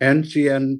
NCN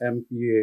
MPA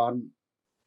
1,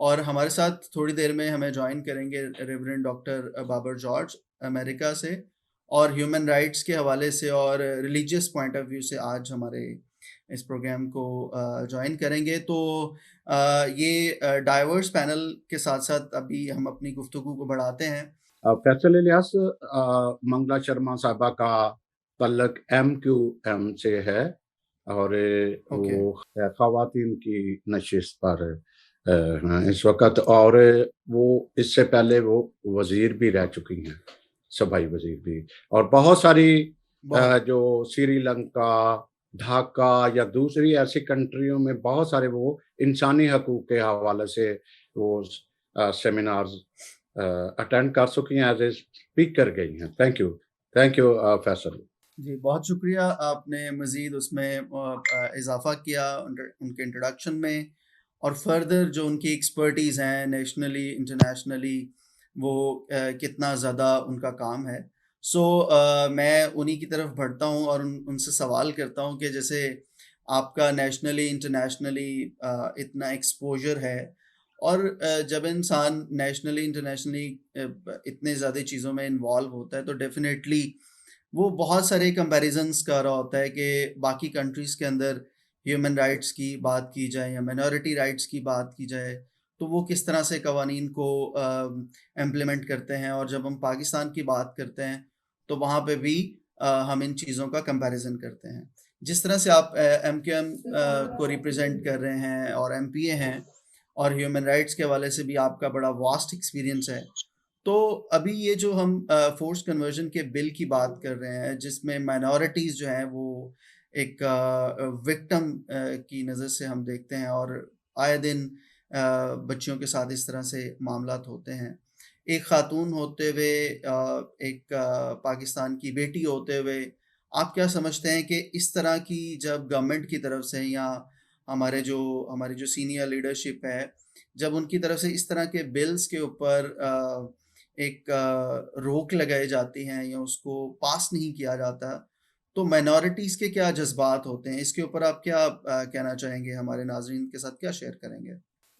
اور ہمارے ساتھ تھوڑی دیر میں ہمیں جوائن کریں گے ریورنڈ ڈاکٹر بابر جارج امریکہ سے، اور ہیومن رائٹس کے حوالے سے اور ریلیجیس پوائنٹ آف ویو سے آج ہمارے اس پروگرام کو جوائن کریں گے. تو یہ ڈائیورس پینل کے ساتھ ساتھ ابھی ہم اپنی گفتگو کو بڑھاتے ہیں. فیصل الیاس، منگلا شرما صاحبہ کا تعلق MQM سے ہے، اور اوکے. وہ خواتین کی نشست پر اس وقت، اور وہ اس سے پہلے وہ وزیر بھی رہ چکی ہیں، صوبائی وزیر بھی، اور بہت ساری بہت جو سری لنکا، ڈھاکہ یا دوسری ایسی کنٹریوں میں بہت سارے وہ انسانی حقوق کے حوالے سے وہ سیمینارز اٹینڈ کر چکی ہیں، ایز اے اسپیکر گئی ہیں. Thank you Faisal. جی بہت شکریہ، آپ نے مزید اس میں اضافہ کیا ان کے انٹروڈکشن میں، اور فردر جو ان کی ایکسپرٹیز ہیں نیشنلی انٹرنیشنلی، وہ کتنا زیادہ ان کا کام ہے. سو میں انہی کی طرف بڑھتا ہوں اور ان سے سوال کرتا ہوں کہ جیسے آپ کا نیشنلی انٹرنیشنلی اتنا ایکسپوجر ہے، اور جب انسان نیشنلی انٹرنیشنلی اتنے زیادہ چیزوں میں انوالو ہوتا ہے تو ڈیفینیٹلی وہ بہت سارے کمپیریزنس کر رہا ہوتا ہے کہ باقی کنٹریز کے اندر ہیومن رائٹس کی بات کی جائے یا مائنورٹی رائٹس کی بات کی جائے تو وہ کس طرح سے قوانین کو امپلیمنٹ کرتے ہیں، اور جب ہم پاکستان کی بات کرتے ہیں تو وہاں پہ بھی ہم ان چیزوں کا کمپیریزن کرتے ہیں. جس طرح سے آپ MQM کو ریپرزینٹ کر رہے ہیں اور MPA ہیں، اور ہیومن رائٹس کے حوالے سے بھی آپ کا بڑا واسٹ ایکسپیرینس ہے، تو ابھی یہ جو ہم فورس کنورژن کے بل کی بات کر رہے ہیں جس میں مائنورٹیز جو ہیں وہ ایک وکٹم کی نظر سے ہم دیکھتے ہیں، اور آئے دن بچیوں کے ساتھ اس طرح سے معاملات ہوتے ہیں. ایک خاتون ہوتے ہوئے، ایک پاکستان کی بیٹی ہوتے ہوئے، آپ کیا سمجھتے ہیں کہ اس طرح کی جب گورنمنٹ کی طرف سے یا ہماری جو سینئر لیڈرشپ ہے، جب ان کی طرف سے اس طرح کے بلز کے اوپر ایک روک لگائی جاتی ہیں یا اس کو پاس نہیں کیا جاتا، تو مائنورٹیز کے کیا جذبات ہوتے ہیں؟ اس کے اوپر آپ کیا کہنا چاہیں گے؟ ہمارے ناظرین کے ساتھ کیا شیئر کریں گے؟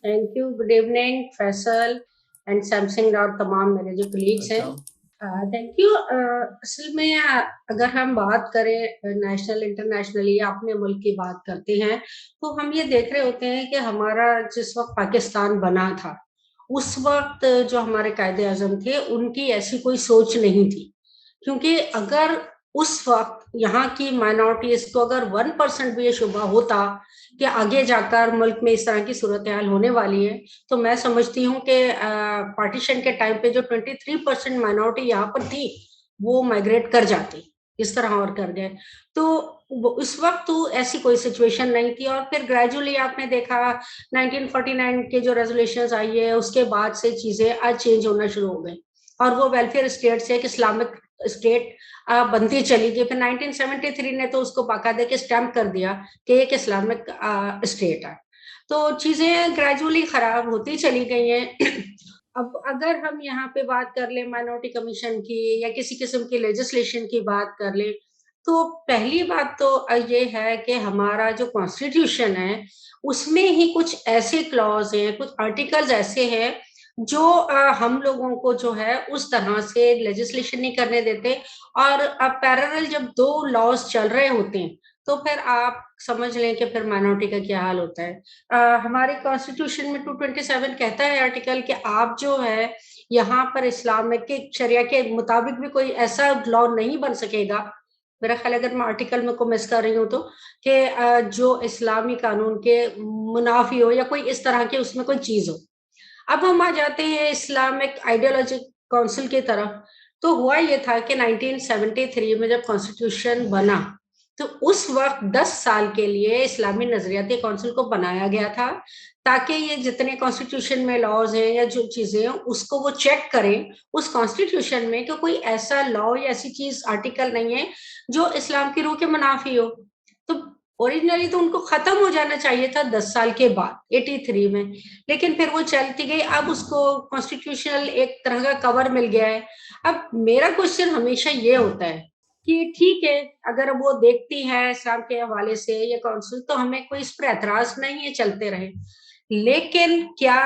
Thank you. Good evening Faisal and Samsung اور تمام میرے جو کلیگس ہیں. Thank you. اصل میں اگر ہم بات کریں نیشنل انٹرنیشنلی یا اپنے ملک کی بات کرتے ہیں تو ہم یہ دیکھ رہے ہوتے ہیں کہ ہمارا جس وقت پاکستان بنا تھا اس وقت جو ہمارے قائد اعظم تھے ان کی ایسی کوئی سوچ نہیں تھی، کیونکہ اگر اس وقت یہاں کی مائنورٹیز کو اگر 1% بھی یہ شبہ ہوتا کہ آگے جا کر ملک میں اس طرح کی صورتحال ہونے والی ہے تو میں سمجھتی ہوں کہ پارٹیشن کے ٹائم پہ جو 23% مائنورٹی یہاں پر تھی وہ مائگریٹ کر جاتی، اس طرح اور کر گئے. تو اس وقت تو ایسی کوئی سچویشن نہیں تھی، اور پھر گریجولی آپ نے دیکھا 1949 کے جو ریزولوشنز آئی ہے اس کے بعد سے چیزیں آج چینج ہونا شروع ہو گئی، اور وہ ویلفیئر اسٹیٹ سے ایک اسلامک اسٹیٹ بنتی چلی گئی. پھر 1973 نے تو اس کو باقاعدہ کے اسٹیمپ کر دیا کہ ایک اسلامک اسٹیٹ ہے. تو چیزیں گریجولی خراب ہوتی چلی گئی ہیں. اب اگر ہم یہاں پہ بات کر لیں مائنورٹی کمیشن کی یا کسی قسم کی لیجسلیشن کی بات کر لیں تو پہلی بات تو یہ ہے کہ ہمارا جو کانسٹیٹیوشن ہے اس میں ہی کچھ ایسے کلاز ہیں، کچھ آرٹیکلز ایسے ہیں جو ہم لوگوں کو جو ہے اس طرح سے لیجسلیشن نہیں کرنے دیتے. اور پیرالل جب دو لاز چل رہے ہوتے ہیں تو پھر آپ سمجھ لیں کہ پھر مائنورٹی کا کیا حال ہوتا ہے. ہمارے کانسٹیٹیوشن میں 227 کہتا ہے آرٹیکل کہ آپ جو ہے یہاں پر اسلامک کے شریعہ کے مطابق بھی کوئی ایسا لا نہیں بن سکے گا، میرا خیال اگر میں آرٹیکل میں کو مس کر رہی ہوں تو، کہ جو اسلامی قانون کے منافی ہو یا کوئی اس طرح کے اس میں کوئی چیز ہو. اب ہم آ جاتے ہیں اسلامک آئیڈیالوجی کونسل کی طرف. تو ہوا یہ تھا کہ 1973 میں جب کانسٹیٹیوشن بنا تو اس وقت 10 سال کے لیے اسلامی نظریاتی کونسل کو بنایا گیا تھا تاکہ یہ جتنے کانسٹیٹیوشن میں لاز ہیں یا جو چیزیں ہیں اس کو وہ چیک کریں اس کانسٹیٹیوشن میں کہ کوئی ایسا لا یا ایسی چیز آرٹیکل نہیں ہے جو اسلام کی روح کے منافی ہو. تو اوریجنلی تو ان کو ختم ہو جانا چاہیے تھا 10 سال کے بعد 83 میں، لیکن پھر وہ چلتی گئی. اب اس کو کانسٹیٹیوشنل ایک طرح کا کور مل گیا ہے. اب میرا کوشچن ہمیشہ یہ ہوتا ہے کہ ٹھیک ہے اگر وہ دیکھتی ہے اسلام کے حوالے سے یہ کونسل تو ہمیں کوئی اس پر اعتراض نہیں ہے، چلتے رہے. لیکن کیا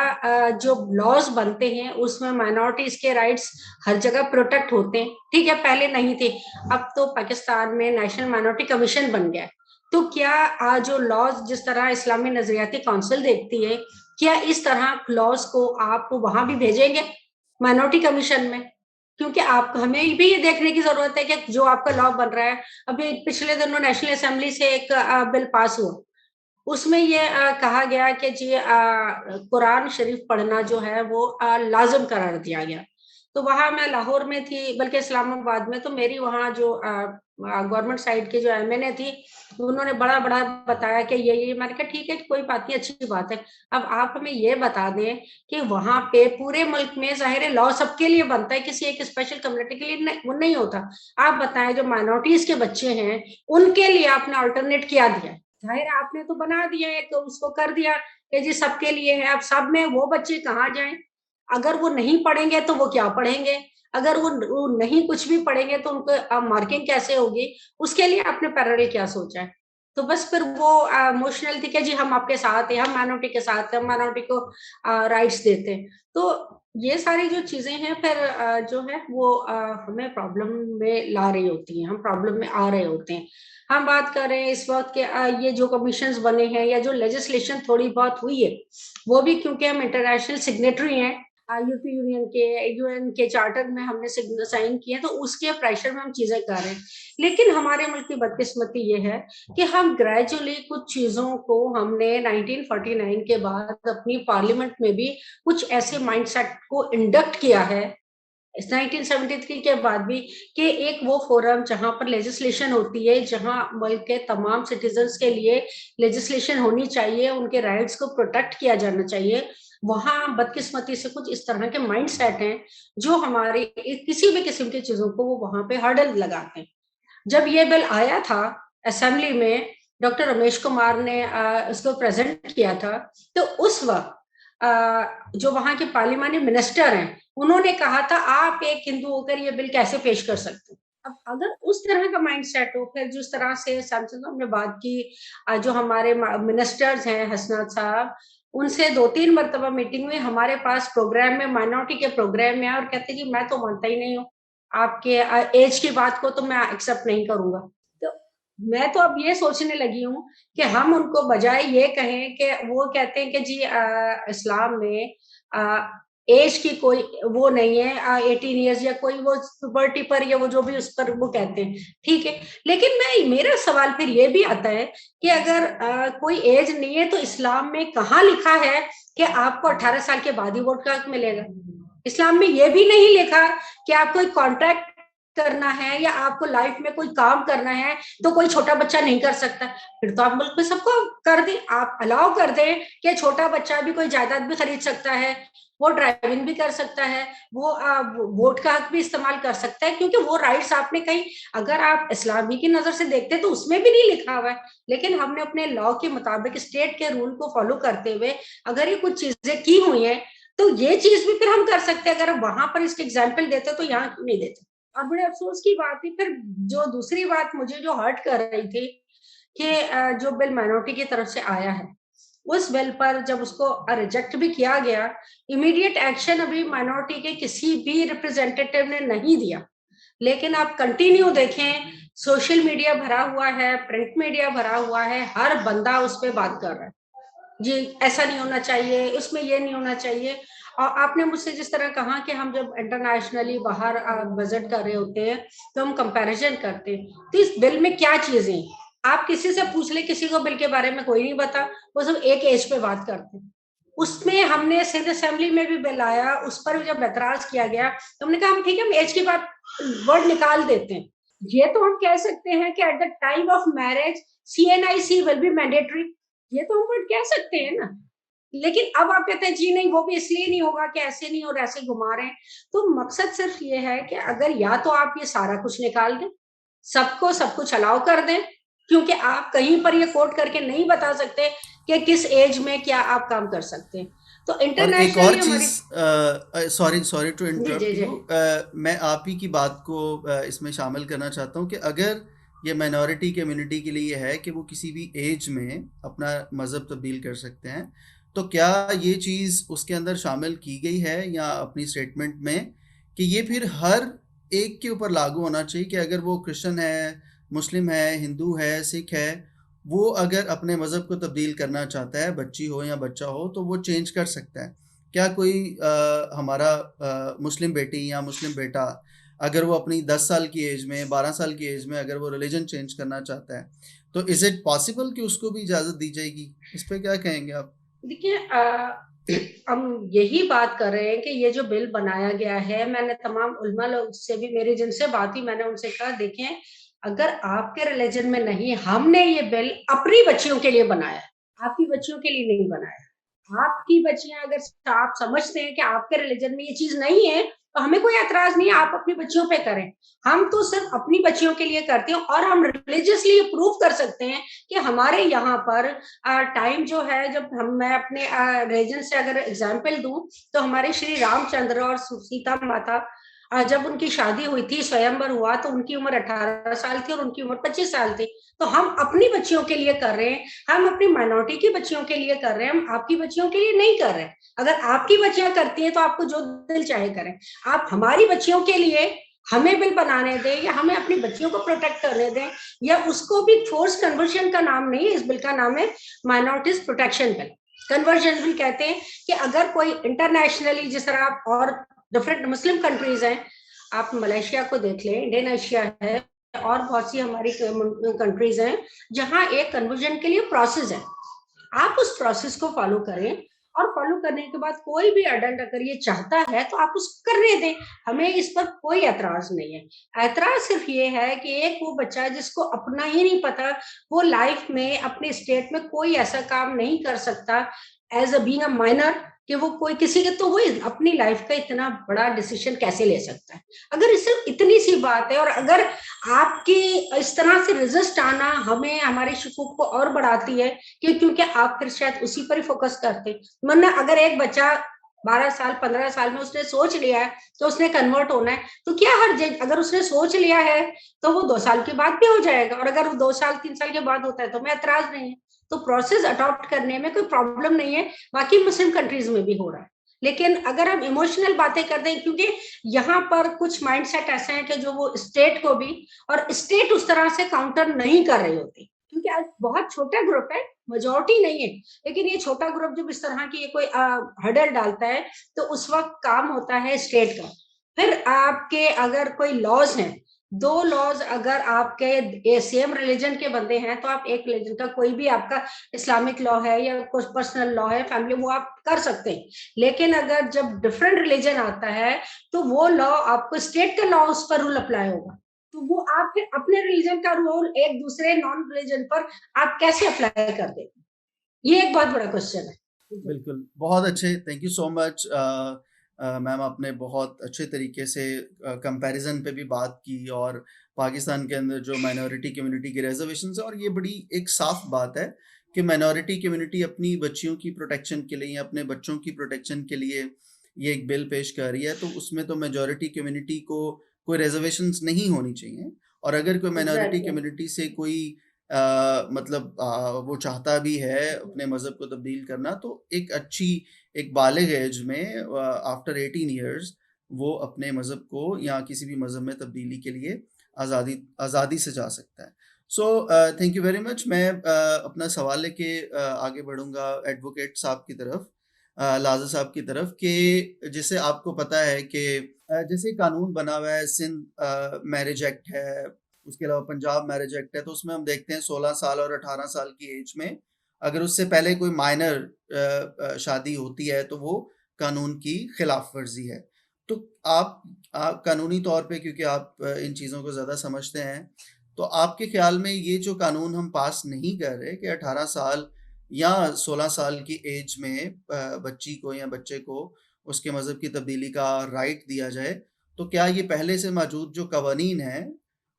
جو لاز بنتے ہیں اس میں مائنورٹیز کے رائٹس ہر جگہ پروٹیکٹ ہوتے ہیں؟ ٹھیک ہے، پہلے نہیں تھے، اب تو پاکستان میں نیشنل مائنورٹی کمیشن بن گیا ہے. تو کیا جو لاز جس طرح اسلامی نظریاتی کونسل دیکھتی ہے، کیا اس طرح لاز کو آپ وہاں بھی بھیجیں گے مائنورٹی کمیشن میں؟ کیونکہ آپ ہمیں بھی یہ دیکھنے کی ضرورت ہے کہ جو آپ کا لا بن رہا ہے. ابھی پچھلے دنوں نیشنل اسمبلی سے ایک بل پاس ہوا، اس میں یہ کہا گیا کہ جی قرآن شریف پڑھنا جو ہے وہ لازم قرار دیا گیا. تو وہاں میں لاہور میں تھی، بلکہ اسلام آباد میں، تو میری وہاں جو گورنمنٹ سائڈ کی جو ایم این اے تھی، انہوں نے بڑا بڑا بتایا کہ یہ میں نے کہا ٹھیک ہے کوئی بات نہیں، اچھی بات ہے. اب آپ ہمیں یہ بتا دیں کہ وہاں پہ پورے ملک میں ظاہر لا سب کے لیے بنتا ہے، کسی ایک اسپیشل کمیونٹی کے لیے وہ نہیں ہوتا. آپ بتائیں جو مائنورٹیز کے بچے ہیں ان کے لیے آپ نے آلٹرنیٹ کیا دیا؟ ظاہر آپ نے تو بنا دیا ہے، تو اس کو کر دیا کہ جی سب کے لیے ہے. اب سب میں وہ بچے کہاں جائیں؟ اگر وہ نہیں پڑھیں گے تو وہ کیا پڑھیں گے؟ اگر وہ نہیں کچھ بھی پڑھیں گے تو ان کو مارکنگ کیسے ہوگی؟ اس کے لیے آپ نے پیرالل کیا سوچا ہے؟ تو بس پھر وہ ایموشنل تھی کہ جی ہم آپ کے ساتھ ہیں، ہم مائنورٹی کے ساتھ ہیں، ہم مائنورٹی کو رائٹس دیتے ہیں. تو یہ ساری جو چیزیں ہیں پھر جو ہے وہ ہمیں پرابلم میں لا رہی ہوتی ہیں، ہم پرابلم میں آ رہے ہوتے ہیں. ہم بات کر رہے ہیں اس وقت کہ یہ جو کمیشنز بنے ہیں یا جو لیجسلیشن تھوڑی بہت ہوئی ہے، وہ بھی کیونکہ ہم انٹرنیشنل سگنیٹری ہیں یورپی یونین کے، یو این کے چارٹر میں ہم نے سائن کیے ہیں، تو اس کے پریشر میں ہم چیزیں کر رہے ہیں. لیکن ہمارے ملک کی بدقسمتی یہ ہے کہ ہم گریجولی کچھ چیزوں کو ہم نے 1949 کے بعد اپنی پارلیمنٹ میں بھی کچھ ایسے مائنڈ سیٹ کو انڈکٹ کیا ہے 1973 کے بعد بھی، کہ ایک وہ فورم جہاں پر لیجسلیشن ہوتی ہے، جہاں ملک کے تمام سٹیزنز کے لیے لیجسلیشن ہونی چاہیے، ان کے رائٹس کو پروٹیکٹ کیا جانا چاہیے. وہاں بدقسمتی سے کچھ اس طرح کے مائنڈ سیٹ ہیں جو ہماری کسی بھی قسم کی چیزوں کو وہ وہاں پہ ہرڈل لگاتے ہیں. جب یہ بل آیا تھا اسمبلی میں، ڈاکٹر رمیش کمار نے اس کو پریزنٹ کیا تھا، تو اس وقت جو وہاں کے پارلیمانی منسٹر ہیں انہوں نے کہا تھا آپ ایک ہندو ہو کر یہ بل کیسے پیش کر سکتے ہیں؟ اب اگر اس طرح کا مائنڈ سیٹ ہو، پھر جس طرح سے سیمسنگ ہم نے بات کی، جو ہمارے منسٹرز ہیں حسنات صاحب، ان سے 2-3 مرتبہ میٹنگ میں ہمارے پاس پروگرام میں مائنورٹی کے پروگرام میں، اور کہتے جی میں تو مانتا ہی نہیں ہوں، آپ کے ایج کی بات کو تو میں ایکسپٹ نہیں کروں گا. تو میں تو اب یہ سوچنے لگی ہوں کہ ہم ان کو بجائے یہ کہیں کہ وہ کہتے ہیں کہ جی اسلام میں ایج کی کوئی وہ نہیں ہے، 18 ایئرز یا کوئی وہ پرٹی پر یا وہ جو بھی اس پر وہ کہتے ہیں، ٹھیک ہے. لیکن میرا سوال پھر یہ بھی آتا ہے کہ اگر کوئی ایج نہیں ہے تو اسلام میں کہاں لکھا ہے کہ آپ کو 18 سال کے بعد ہی ووٹ کا حق ملے گا؟ اسلام میں یہ بھی نہیں لکھا کہ آپ کوئی کانٹریکٹ کرنا ہے یا آپ کو لائف میں کوئی کام کرنا ہے تو کوئی چھوٹا بچہ نہیں کر سکتا. پھر تو آپ ملک میں سب کو کر دیں، آپ الاؤ کر دیں کہ چھوٹا بچہ بھی کوئی جائیداد بھی خرید سکتا ہے، وہ ڈرائیونگ بھی کر سکتا ہے، وہ ووٹ کا حق بھی استعمال کر سکتا ہے، کیونکہ وہ رائٹس آپ نے کہیں اگر آپ اسلامی کی نظر سے دیکھتے تو اس میں بھی نہیں لکھا ہوا ہے. لیکن ہم نے اپنے لا کے مطابق اسٹیٹ کے رول کو فالو کرتے ہوئے اگر یہ کچھ چیزیں کی ہوئی ہیں تو یہ چیز بھی پھر ہم کر سکتے ہیں. اگر وہاں پر اس کے ایگزامپل دیتے تو یہاں کیوں نہیں دیتے؟ اور بڑے افسوس کی بات تھی پھر جو دوسری بات مجھے جو ہرٹ کر رہی تھی کہ جو بل مائنورٹی کی طرف سے آیا ہے، اس بل پر جب اس کو ریجیکٹ بھی کیا گیا، امیڈیٹ ایکشن ابھی مائنورٹی کے کسی بھی ریپرزینٹیٹیو نے نہیں دیا. لیکن آپ کنٹینیو دیکھیں، سوشل میڈیا بھرا ہوا ہے، پرنٹ میڈیا بھرا ہوا ہے، ہر بندہ اس پہ بات کر رہا ہے، جی ایسا نہیں ہونا چاہیے، اس میں یہ نہیں ہونا چاہیے. اور آپ نے مجھ سے جس طرح کہا کہ ہم جب انٹرنیشنلی باہر وزٹ کر رہے ہوتے ہیں تو ہم کمپیریزن کرتے ہیں، تو اس بل میں کیا چیزیں ہیں آپ کسی سے پوچھ لیں، کسی کو بل کے بارے میں کوئی نہیں بتا، وہ سب ایک ایج پہ بات کرتے ہیں. اس میں ہم نے سندھ اسمبلی میں بھی بل آیا، اس پر جب اعتراض کیا گیا تو ہم نے کہا ہم ٹھیک ہے ہم ایج کی بات ورڈ نکال دیتے ہیں. یہ تو ہم کہہ سکتے ہیں کہ at the time of marriage CNIC will be mandatory, یہ تو ہم ورڈ کہہ سکتے ہیں نا. لیکن اب آپ کہتے ہیں جی نہیں وہ بھی اس لیے نہیں ہوگا کہ ایسے نہیں اور ایسے گھما رہے ہیں. تو مقصد صرف یہ ہے کہ اگر یا تو آپ یہ سارا کچھ نکال دیں، سب کو سب کچھ الاؤ کر دیں، کیونکہ آپ کہیں پر یہ کوٹ کر کے نہیں بتا سکتے کہ کس ایج میں کیا آپ کام کر سکتے ہیں. تو اور ایک اور انٹرنیشنلی چیز، سوری ٹو انٹرپٹ جی یو، میں آپ ہی کی بات کو اس میں شامل کرنا چاہتا ہوں کہ اگر یہ مائنورٹی کمیونٹی کے لیے ہے کہ وہ کسی بھی ایج میں اپنا مذہب تبدیل کر سکتے ہیں، تو کیا یہ چیز اس کے اندر شامل کی گئی ہے یا اپنی اسٹیٹمنٹ میں کہ یہ پھر ہر ایک کے اوپر لاگو ہونا چاہیے کہ اگر وہ کرسچن ہے، مسلم ہے، ہندو ہے، سکھ ہے، وہ اگر اپنے مذہب کو تبدیل کرنا چاہتا ہے، بچی ہو یا بچہ ہو، تو وہ چینج کر سکتا ہے؟ کیا کوئی ہمارا مسلم بیٹی یا مسلم بیٹا اگر وہ اپنی 10 سال کی ایج میں، 12 سال کی ایج میں اگر وہ ریلیجن چینج کرنا چاہتا ہے تو از اٹ پاسبل کہ اس کو بھی اجازت دی جائے گی؟ اس پہ کیا کہیں گے آپ؟ دیکھیے ہم یہی بات کر رہے ہیں کہ یہ جو بل بنایا گیا ہے، میں نے تمام علماء لوگ سے بھی، میری جن سے بات ہوئی، میں نے ان سے کہا دیکھیں اگر آپ کے ریلیجن میں نہیں، ہم نے یہ بل اپنی بچیوں کے لیے بنایا ہے، آپ کی بچیوں کے لیے نہیں بنایا۔ آپ کی بچیاں اگر آپ سمجھتے ہیں کہ آپ کے ریلیجن میں یہ چیز نہیں ہے تو ہمیں کوئی اعتراض نہیں ہے، آپ اپنی بچیوں پہ کریں۔ ہم تو صرف اپنی بچیوں کے لیے کرتے ہیں، اور ہم ریلیجیسلی پروف کر سکتے ہیں کہ ہمارے یہاں پر ٹائم جو ہے، جب میں اپنے ریلیجن سے اگر اگزامپل دوں تو ہمارے شری رام چندر اور سیتا ماتا جب ان کی شادی ہوئی تھی، سویمبر ہوا، تو ان کی عمر 18 سال تھی اور ان کی عمر 25 سال تھی۔ تو ہم اپنی بچیوں کے لیے کر رہے ہیں، ہم اپنی مائنورٹی کی بچیوں کے لیے کر رہے ہیں، ہم آپ کی بچیوں کے لیے نہیں کر رہے۔ اگر آپ کی بچیاں کرتی ہیں تو آپ کو جو دل چاہے کریں، آپ ہماری بچیوں کے لیے ہمیں بل بنانے دیں یا ہمیں اپنی بچیوں کو پروٹیکٹ کرنے دیں، یا اس کو بھی فورس کنورژن کا نام نہیں ہے، اس بل کا نام ہے مائنورٹیز پروٹیکشن بل۔ کنورژن بل کہتے ہیں کہ اگر کوئی انٹرنیشنلی، جس طرح آپ اور ڈفرینٹ مسلم کنٹریز ہیں، آپ ملیشیا کو دیکھ لیں، انڈونیشیا ہے، اور بہت سی ہماری کنٹریز ہیں جہاں ایک کنورژن کے لیے پروسیس ہے۔ آپ اس پروسیس کو فالو کریں، اور فالو کرنے کے بعد کوئی بھی ایڈلٹ اگر یہ چاہتا ہے تو آپ اس کو کرنے دیں، ہمیں اس پر کوئی اعتراض نہیں ہے۔ اعتراض صرف یہ ہے کہ ایک وہ بچہ جس کو اپنا ہی نہیں پتا، وہ لائف میں اپنے اسٹیٹ میں کوئی ایسا کام نہیں کر سکتا as a being a minor کہ وہ کوئی کسی کے، تو وہ اپنی لائف کا اتنا بڑا ڈیسیشن کیسے لے سکتا ہے؟ اگر صرف اتنی سی بات ہے، اور اگر آپ کی اس طرح سے رزسٹ آنا ہمیں ہمارے شکوک کو اور بڑھاتی ہے کہ کیونکہ آپ پھر شاید اسی پر ہی فوکس کرتے، ورنہ اگر ایک بچہ 12 سال 15 سال میں اس نے سوچ لیا ہے تو اس نے کنورٹ ہونا ہے، تو کیا حرج ہے؟ اگر اس نے سوچ لیا ہے تو وہ 2 سال کے بعد بھی ہو جائے گا، اور اگر وہ 2 سال 3 سال کے بعد ہوتا ہے تو میں اعتراض نہیں ہے۔ تو پروسیس اڈاپٹ کرنے میں کوئی پرابلم نہیں ہے، باقی مسلم کنٹریز میں بھی ہو رہا ہے۔ لیکن اگر ہم ایموشنل باتیں کرتے ہیں، کیونکہ یہاں پر کچھ مائنڈ سیٹ ایسے ہیں کہ جو وہ اسٹیٹ کو بھی، اور اسٹیٹ اس طرح سے کاؤنٹر نہیں کر رہی ہوتی، کیونکہ آج بہت چھوٹا گروپ ہے، میجورٹی نہیں ہے، لیکن یہ چھوٹا گروپ جب اس طرح کی کوئی ہڈل ڈالتا ہے تو اس وقت کام ہوتا ہے اسٹیٹ کا۔ پھر آپ کے اگر کوئی لاز ہیں، 2 لاز اگر آپ کے سیم ریلیجن کے بندے ہیں تو آپ ایک ریلیجن کا، کوئی بھی آپ کا اسلامک لا ہے یا کچھ پرسنل لا ہے فیملی، وہ آپ کر سکتے ہیں۔ لیکن اگر جب ڈفرینٹ ریلیجن آتا ہے تو وہ لا آپ کو اسٹیٹ کا لا اس پر رول اپلائی ہوگا، تو وہ آپ پھر اپنے ریلیجن کا رول ایک دوسرے نان ریلیجن پر آپ کیسے اپلائی کر دیں؟ یہ ایک بہت بڑا کوشچن ہے۔ بالکل، بہت اچھے، تھینک یو سو مچ میم، آپ نے بہت اچھے طریقے سے کمپیریزن پہ بھی بات کی، اور پاکستان کے اندر جو مائنورٹی کمیونٹی کی ریزرویشنز ہیں، اور یہ بڑی ایک صاف بات ہے کہ مائنورٹی کمیونٹی اپنی بچیوں کی پروٹیکشن کے لیے یا اپنے بچوں کی پروٹیکشن کے لیے یہ ایک بل پیش کر رہی ہے، تو اس میں تو میجورٹی کمیونٹی کو کوئی ریزرویشنز نہیں ہونی چاہیے، اور اگر کوئی مائنورٹی کمیونٹی سے کوئی مطلب وہ چاہتا بھی ہے اپنے مذہب کو تبدیل کرنا، تو ایک اچھی، ایک بالغ ایج میں آفٹر 18 ایئرز وہ اپنے مذہب کو یا کسی بھی مذہب میں تبدیلی کے لیے آزادی سے جا سکتا ہے۔ So thank you very much. میں اپنا سوال لے کے آگے بڑھوں گا ایڈوکیٹ صاحب کی طرف، لازا صاحب کی طرف، کہ جیسے آپ کو پتہ ہے کہ جیسے قانون بنا ہوا ہے، سندھ میرج ایکٹ ہے، اس کے علاوہ پنجاب میرج ایکٹ ہے، تو اس میں ہم دیکھتے ہیں 16 سال اور 18 سال کی ایج میں اگر اس سے پہلے کوئی مائنر شادی ہوتی ہے تو وہ قانون کی خلاف ورزی ہے۔ تو آپ قانونی طور پہ، کیونکہ آپ ان چیزوں کو زیادہ سمجھتے ہیں، تو آپ کے خیال میں یہ جو قانون ہم پاس نہیں کر رہے کہ 18 سال یا 16 سال کی ایج میں بچی کو یا بچے کو اس کے مذہب کی تبدیلی کا رائٹ دیا جائے، تو کیا یہ پہلے سے موجود جو قوانین ہیں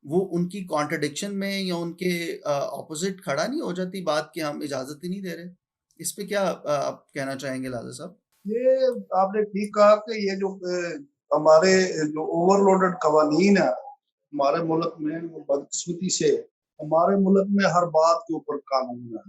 وہ ان کی کانٹرڈکشن میں یا ان کے اپوزٹ کھڑا نہیں ہو جاتی بات کہ ہم اجازت ہی نہیں دے رہے؟ اس پہ کیا آپ کہنا چاہیں گے لازا صاحب؟ یہ آپ نے ٹھیک کہا کہ یہ جو ہمارے جو اوور لوڈڈ قوانین ہیں ہمارے ملک میں، وہ بدقسمتی سے ہمارے ملک میں ہر بات کے اوپر قانون ہے۔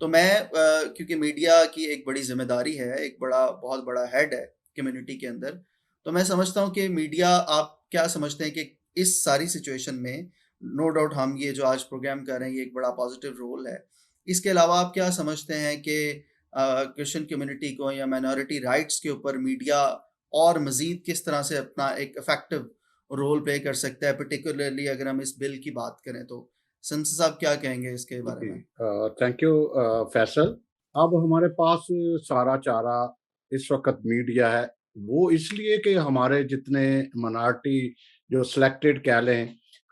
تو میں کیونکہ میڈیا کی ایک بڑی ذمہ داری ہے، ایک بہت بڑا ہیڈ ہے کمیونٹی کے اندر، تو میں سمجھتا ہوں کہ میڈیا، آپ کیا سمجھتے ہیں کہ اس ساری سچویشن میں، نو ڈاؤٹ ہم یہ جو آج پروگرام کر رہے ہیں یہ ایک بڑا پازیٹیو رول ہے، اس کے علاوہ آپ کیا سمجھتے ہیں کہ کرسچن کمیونٹی کو یا مائنورٹی رائٹس کے اوپر میڈیا اور مزید کس طرح سے اپنا ایک افیکٹو رول پلے کر سکتا ہے، پرٹیکولرلی اگر ہم اس بل کی بات کریں تو سنس صاحب کیا کہیں گے اس کے بارے میں؟ Thank you Faisal. اب ہمارے پاس سارا چارہ اس وقت میڈیا ہے، وہ اس لیے کہ ہمارے جتنے منارٹی جو سلیکٹڈ کہہ لیں،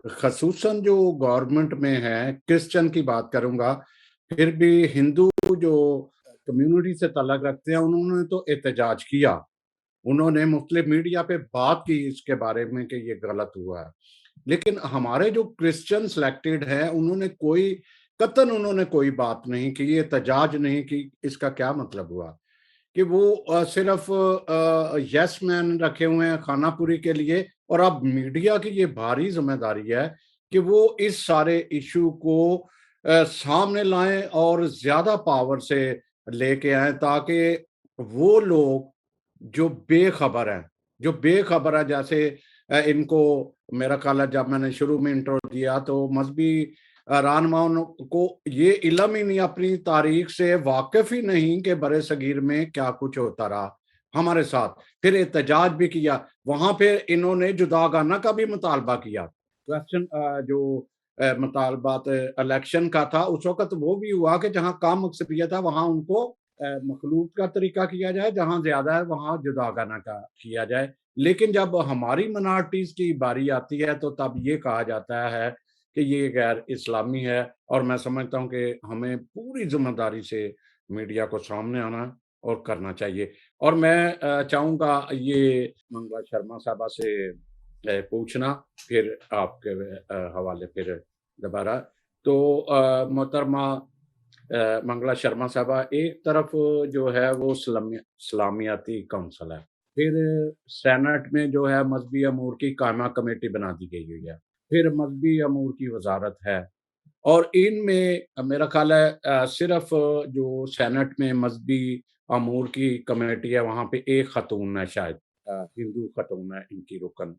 خصوصاً جو گورنمنٹ میں ہیں، کرسچن کی بات کروں گا، پھر بھی ہندو جو کمیونٹی سے تعلق رکھتے ہیں، انہوں نے تو احتجاج کیا، انہوں نے مختلف میڈیا پہ بات کی اس کے بارے میں کہ یہ غلط ہوا ہے. لیکن ہمارے جو کرسچن سلیکٹڈ ہیں، انہوں نے کوئی بات نہیں کی، احتجاج نہیں کی. اس کا کیا مطلب ہوا کہ وہ صرف یس مین رکھے ہوئے ہیں خانہ پوری کے لیے. اور اب میڈیا کی یہ بھاری ذمہ داری ہے کہ وہ اس سارے ایشو کو سامنے لائیں اور زیادہ پاور سے لے کے آئیں، تاکہ وہ لوگ جو بے خبر ہیں جیسے ان کو، میرا خیال ہے جب میں نے شروع میں انٹرو دیا تو مذہبی رہنماؤں کو یہ علم ہی نہیں، اپنی تاریخ سے واقف ہی نہیں کہ برِ صغیر میں کیا کچھ ہوتا رہا ہمارے ساتھ. پھر احتجاج بھی کیا، وہاں پہ انہوں نے جداگانہ کا بھی مطالبہ کیا. کویسچن جو مطالبات الیکشن کا تھا، اس وقت وہ بھی ہوا کہ جہاں کم اکثریت ہے وہاں ان کو مخلوط کا طریقہ کیا جائے، جہاں زیادہ ہے وہاں جداگانہ کا کیا جائے. لیکن جب ہماری منارٹیز کی باری آتی ہے تو تب یہ کہا جاتا ہے کہ یہ غیر اسلامی ہے. اور میں سمجھتا ہوں کہ ہمیں پوری ذمہ داری سے میڈیا کو سامنے آنا اور کرنا چاہیے. اور میں چاہوں گا یہ منگلا شرما صاحبہ سے پوچھنا، پھر آپ کے حوالے پھر دوبارہ. تو محترمہ منگلا شرما صاحبہ، ایک طرف جو ہے وہ اسلامیاتی کونسل ہے، پھر سینٹ میں جو ہے مذہبی امور کی قائمہ کمیٹی بنا دی گئی ہوئی ہے، پھر مذہبی امور کی وزارت ہے، اور ان میں میرا خیال ہے صرف جو سینٹ میں مذہبی امور کی کمیٹی ہے وہاں پہ ایک خاتون ہے، شاید ہندو خاتون ہے ان کی رکن.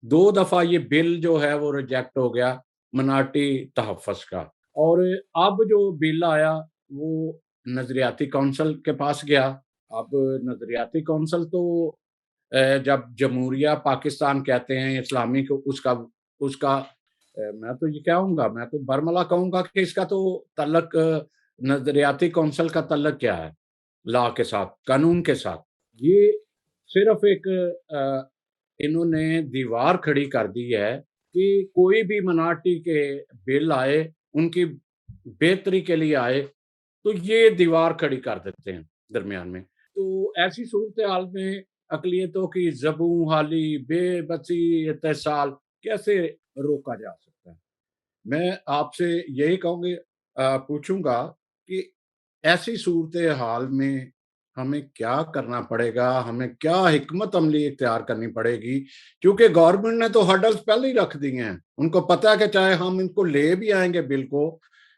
2 دفعہ یہ بل جو ہے وہ ریجیکٹ ہو گیا منارٹی تحفظ کا. اور اب جو بل آیا وہ نظریاتی کونسل کے پاس گیا. اب نظریاتی کونسل تو جب جمہوریہ پاکستان کہتے ہیں اسلامی کو، اس کا میں تو یہ کہوں گا، میں تو برملا کہوں گا کہ اس کا تو تعلق نظریاتی کونسل کا تعلق کیا ہے لا کے ساتھ، قانون کے ساتھ. یہ صرف ایک انہوں نے دیوار کھڑی کر دی ہے کہ کوئی بھی منارٹی کے بل آئے، ان کی بہتری کے لیے آئے، تو یہ دیوار کھڑی کر دیتے ہیں درمیان میں. تو ایسی صورتحال میں اقلیتوں کی زبوں حالی، بے بسی، اتصال کیسے روکا جا سکتا ہے؟ میں آپ سے یہی پوچھوں گا کہ ایسی صورتحال میں ہمیں کیا کرنا پڑے گا، ہمیں کیا حکمت عملی اختیار کرنی پڑے گی؟ کیونکہ گورنمنٹ نے تو ہرڈلز پہلے ہی رکھ دی ہیں، ان کو پتہ ہے کہ چاہے ہم ان کو لے بھی آئیں گے بل کو،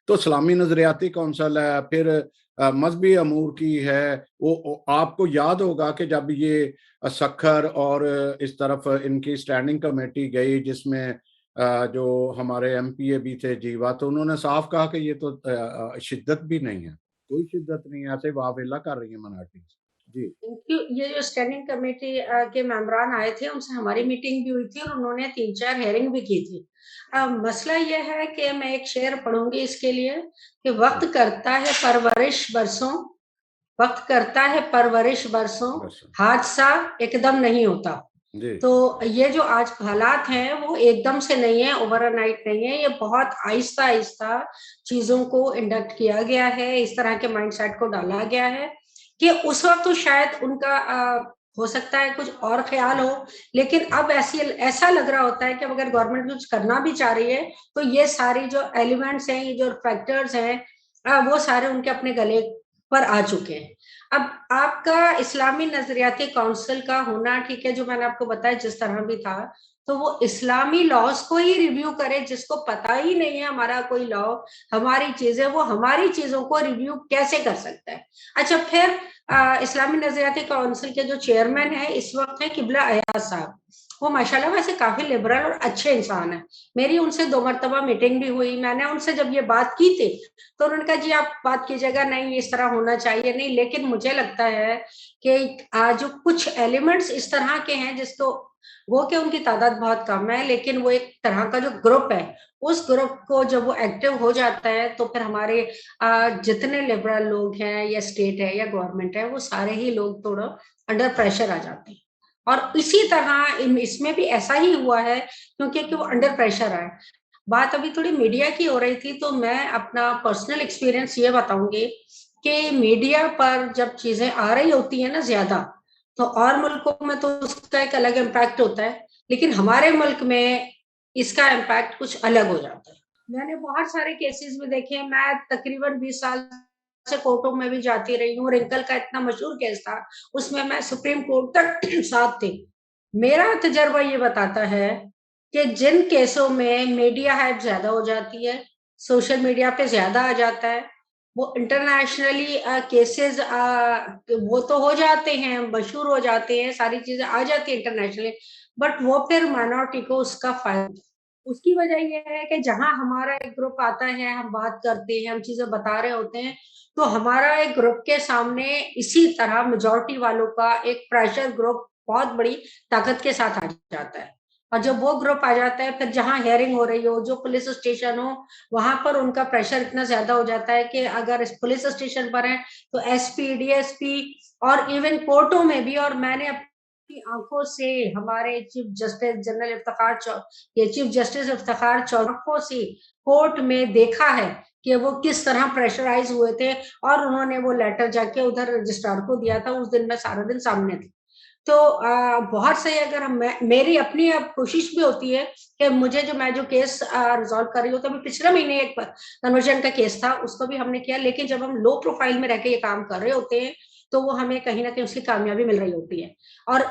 تو اسلامی نظریاتی کونسل ہے، پھر مذہبی امور کی ہے. وہ آپ کو یاد ہوگا کہ جب یہ سکھر اور اس طرف ان کی اسٹینڈنگ کمیٹی گئی، جس میں جو ہمارے ایم پی اے بھی تھے جیوا، تو انہوں نے صاف کہا کہ یہ تو شدت بھی نہیں ہے، کوئی شدت نہیں ہے، ایسے واویلا کر رہی ہیں منارٹیز. جی یہ جو اسٹینڈنگ کمیٹی کے ممبران آئے تھے، ان سے ہماری میٹنگ بھی ہوئی تھی اور انہوں نے 3-4 ہیئرنگ بھی کی تھی. مسئلہ یہ ہے کہ میں ایک شعر پڑھوں گی اس کے لیے کہ وقت کرتا ہے پرورش برسوں، وقت کرتا ہے پرورش برسوں، بس حادثہ ایک دم نہیں ہوتا. جی تو یہ جو آج حالات ہیں وہ ایک دم سے نہیں ہے، اوور نائٹ نہیں ہے، یہ بہت آہستہ آہستہ چیزوں کو انڈکٹ کیا گیا ہے، اس طرح کے مائنڈ سیٹ کو ڈالا گیا ہے کہ اس وقت تو شاید ان کا ہو سکتا ہے کچھ اور خیال ہو، لیکن اب ایسا لگ رہا ہوتا ہے کہ اگر گورنمنٹ کچھ کرنا بھی چاہ رہی ہے تو یہ ساری جو ایلیمنٹس ہیں، یہ جو فیکٹرز ہیں، وہ سارے ان کے اپنے گلے پر آ چکے ہیں. اب آپ کا اسلامی نظریاتی کونسل کا ہونا ٹھیک ہے، جو میں نے آپ کو بتایا جس طرح بھی تھا، تو وہ اسلامی لاز کو ہی ریویو کرے. جس کو پتا ہی نہیں ہے ہمارا کوئی لا, ہماری چیزیں, وہ ہماری چیزوں کو ریویو کیسے کر سکتا ہے؟ اچھا, پھر اسلامی نظریاتی کونسل کے جو چیئرمین ہیں اس وقت ہیں قبلہ ایاز صاحب. وہ ماشاءاللہ ویسے کافی لبرل اور اچھے انسان ہیں. میری ان سے 2 مرتبہ میٹنگ بھی ہوئی. میں نے ان سے جب یہ بات کی تھی تو انہوں نے کہا جی آپ بات کیجیے گا, نہیں اس طرح ہونا چاہیے نہیں. لیکن مجھے لگتا ہے کہ جو کچھ ایلیمنٹس اس طرح کے ہیں جس کو, وہ کہ ان کی تعداد بہت کم ہے, لیکن وہ ایک طرح کا جو گروپ ہے, اس گروپ کو جب وہ ایکٹیو ہو جاتا ہے تو پھر ہمارے جتنے لبرل لوگ ہیں یا اسٹیٹ ہے یا گورنمنٹ ہے, وہ سارے ہی لوگ تھوڑا انڈر پریشر آ جاتے ہیں. اور اسی طرح اس میں بھی ایسا ہی ہوا ہے کیونکہ وہ انڈر پریشر آئے. بات ابھی تھوڑی میڈیا کی ہو رہی تھی, تو میں اپنا پرسنل ایکسپیرینس یہ بتاؤں گی کہ میڈیا پر جب چیزیں آ رہی ہوتی ہیں نا زیادہ, تو اور ملکوں میں تو اس کا ایک الگ امپیکٹ ہوتا ہے, لیکن ہمارے ملک میں اس کا امپیکٹ کچھ الگ ہو جاتا ہے. میں نے بہت سارے کیسز میں دیکھے, میں تقریباً 20 سال سے کورٹوں میں بھی جاتی رہی ہوں. رنکل کا اتنا مشہور کیس تھا, اس میں سپریم کورٹ تک ساتھ تھی. میرا تجربہ یہ بتاتا ہے کہ جن کیسوں میں میڈیا ہائپ زیادہ ہو جاتی ہے, سوشل میڈیا پہ زیادہ آ جاتا ہے, وہ انٹرنیشنلی کیسز وہ تو ہو جاتے ہیں, مشہور ہو جاتے ہیں, ساری چیزیں آ جاتی ہیں انٹرنیشنلی, بٹ وہ پھر مائنورٹی کو اس کا فائدہ. اس کی وجہ یہ ہے کہ جہاں ہمارا ایک گروپ آتا ہے, ہم بات کرتے ہیں, ہم چیزیں بتا رہے ہوتے ہیں, تو ہمارا ایک گروپ کے سامنے اسی طرح میجورٹی والوں کا ایک پریشر گروپ بہت بڑی طاقت کے ساتھ آ جاتا ہے. اور جب وہ گروپ آ جاتا ہے, پھر جہاں ہیئرنگ ہو رہی ہو, جو پولیس اسٹیشن ہو, وہاں پر ان کا پریشر اتنا زیادہ ہو جاتا ہے کہ اگر اس پولیس اسٹیشن پر ہیں تو S P, D S P, اور ایون کورٹوں میں بھی. اور میں نے اپنی آنکھوں سے ہمارے chief justice general chief justice Iftikhar Chaudhry سے کورٹ میں دیکھا ہے کہ وہ کس طرح پریشرائز ہوئے تھے, اور انہوں نے وہ لیٹر جا کے ادھر رجسٹرار کو دیا تھا. اس دن میں سارا دن سامنے تھی. تو بہت صحیح. اگر میری اپنی اب کوشش بھی ہوتی ہے کہ مجھے میں جو کیس ریزالو کر رہی ہوں, تو ابھی پچھلے مہینے ایک کنورژن کا کیس تھا, اس کو بھی ہم نے کیا. لیکن جب ہم لو پروفائل میں رہ کے یہ کام کر رہے ہوتے ہیں تو وہ ہمیں کہیں نہ کہیں اس کی کامیابی مل رہی ہوتی ہے. اور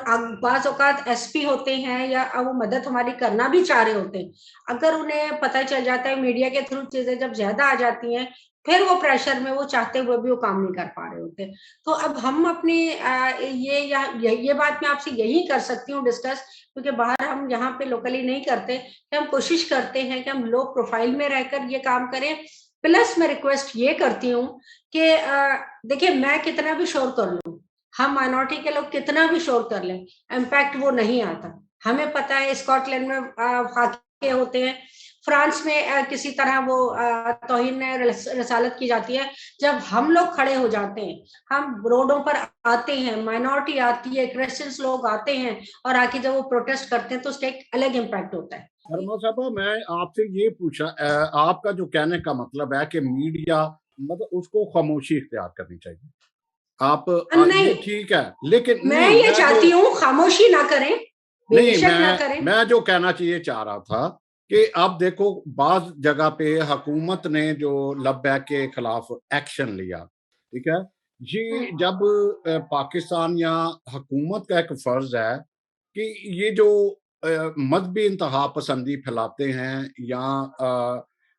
بعض اوقات ایس پی ہوتے ہیں یا وہ مدد ہماری کرنا بھی چاہ رہے ہوتے ہیں, اگر انہیں پتہ چل جاتا ہے میڈیا کے تھرو چیزیں جب زیادہ آ جاتی ہیں, پھر وہ پریشر میں وہ چاہتے ہوئے بھی وہ کام نہیں کر پا رہے ہوتے. تو اب ہم اپنی یہ بات میں آپ سے یہی کر سکتی ہوں ڈسکس, کیونکہ باہر ہم یہاں پہ لوکلی نہیں کرتے, کہ ہم کوشش کرتے ہیں کہ ہم لو پروفائل میں رہ کر یہ کام کریں. پلس میں ریکویسٹ یہ کرتی ہوں کہ دیکھیں, میں کتنا بھی شور کر لوں, ہم مائنورٹی کے لوگ کتنا بھی شور کر لیں, امپیکٹ وہ نہیں آتا. ہمیں پتا ہے اسکاٹ لینڈ میں حادثے ہوتے ہیں, فرانس میں کسی طرح وہ توہین رسالت کی جاتی ہے. جب ہم لوگ کھڑے ہو جاتے ہیں, ہم روڈوں پر آتے ہیں, مائنورٹی آتی ہے, کرسچنس لوگ آتے ہیں, اور آ کے جب وہ پروٹیسٹ کرتے ہیں تو اس کا ایک الگ امپیکٹ ہوتا ہے. شرما صاحبہ, میں آپ سے یہ پوچھا, آپ کا جو کہنے کا مطلب ہے کہ میڈیا مطلب اس کو خاموشی اختیار کرنی چاہیے, آپ یہ ٹھیک ہے, لیکن میں یہ چاہتی ہوں خاموشی نہ کریں, نہیں, میں جو کہنا چاہ رہا تھا کہ اب دیکھو بعض جگہ پہ حکومت نے جو لب بیک کے خلاف ایکشن لیا, ٹھیک ہے جی, جب پاکستان یا حکومت کا ایک فرض ہے کہ یہ جو مذہبی انتہا پسندی پھیلاتے ہیں یا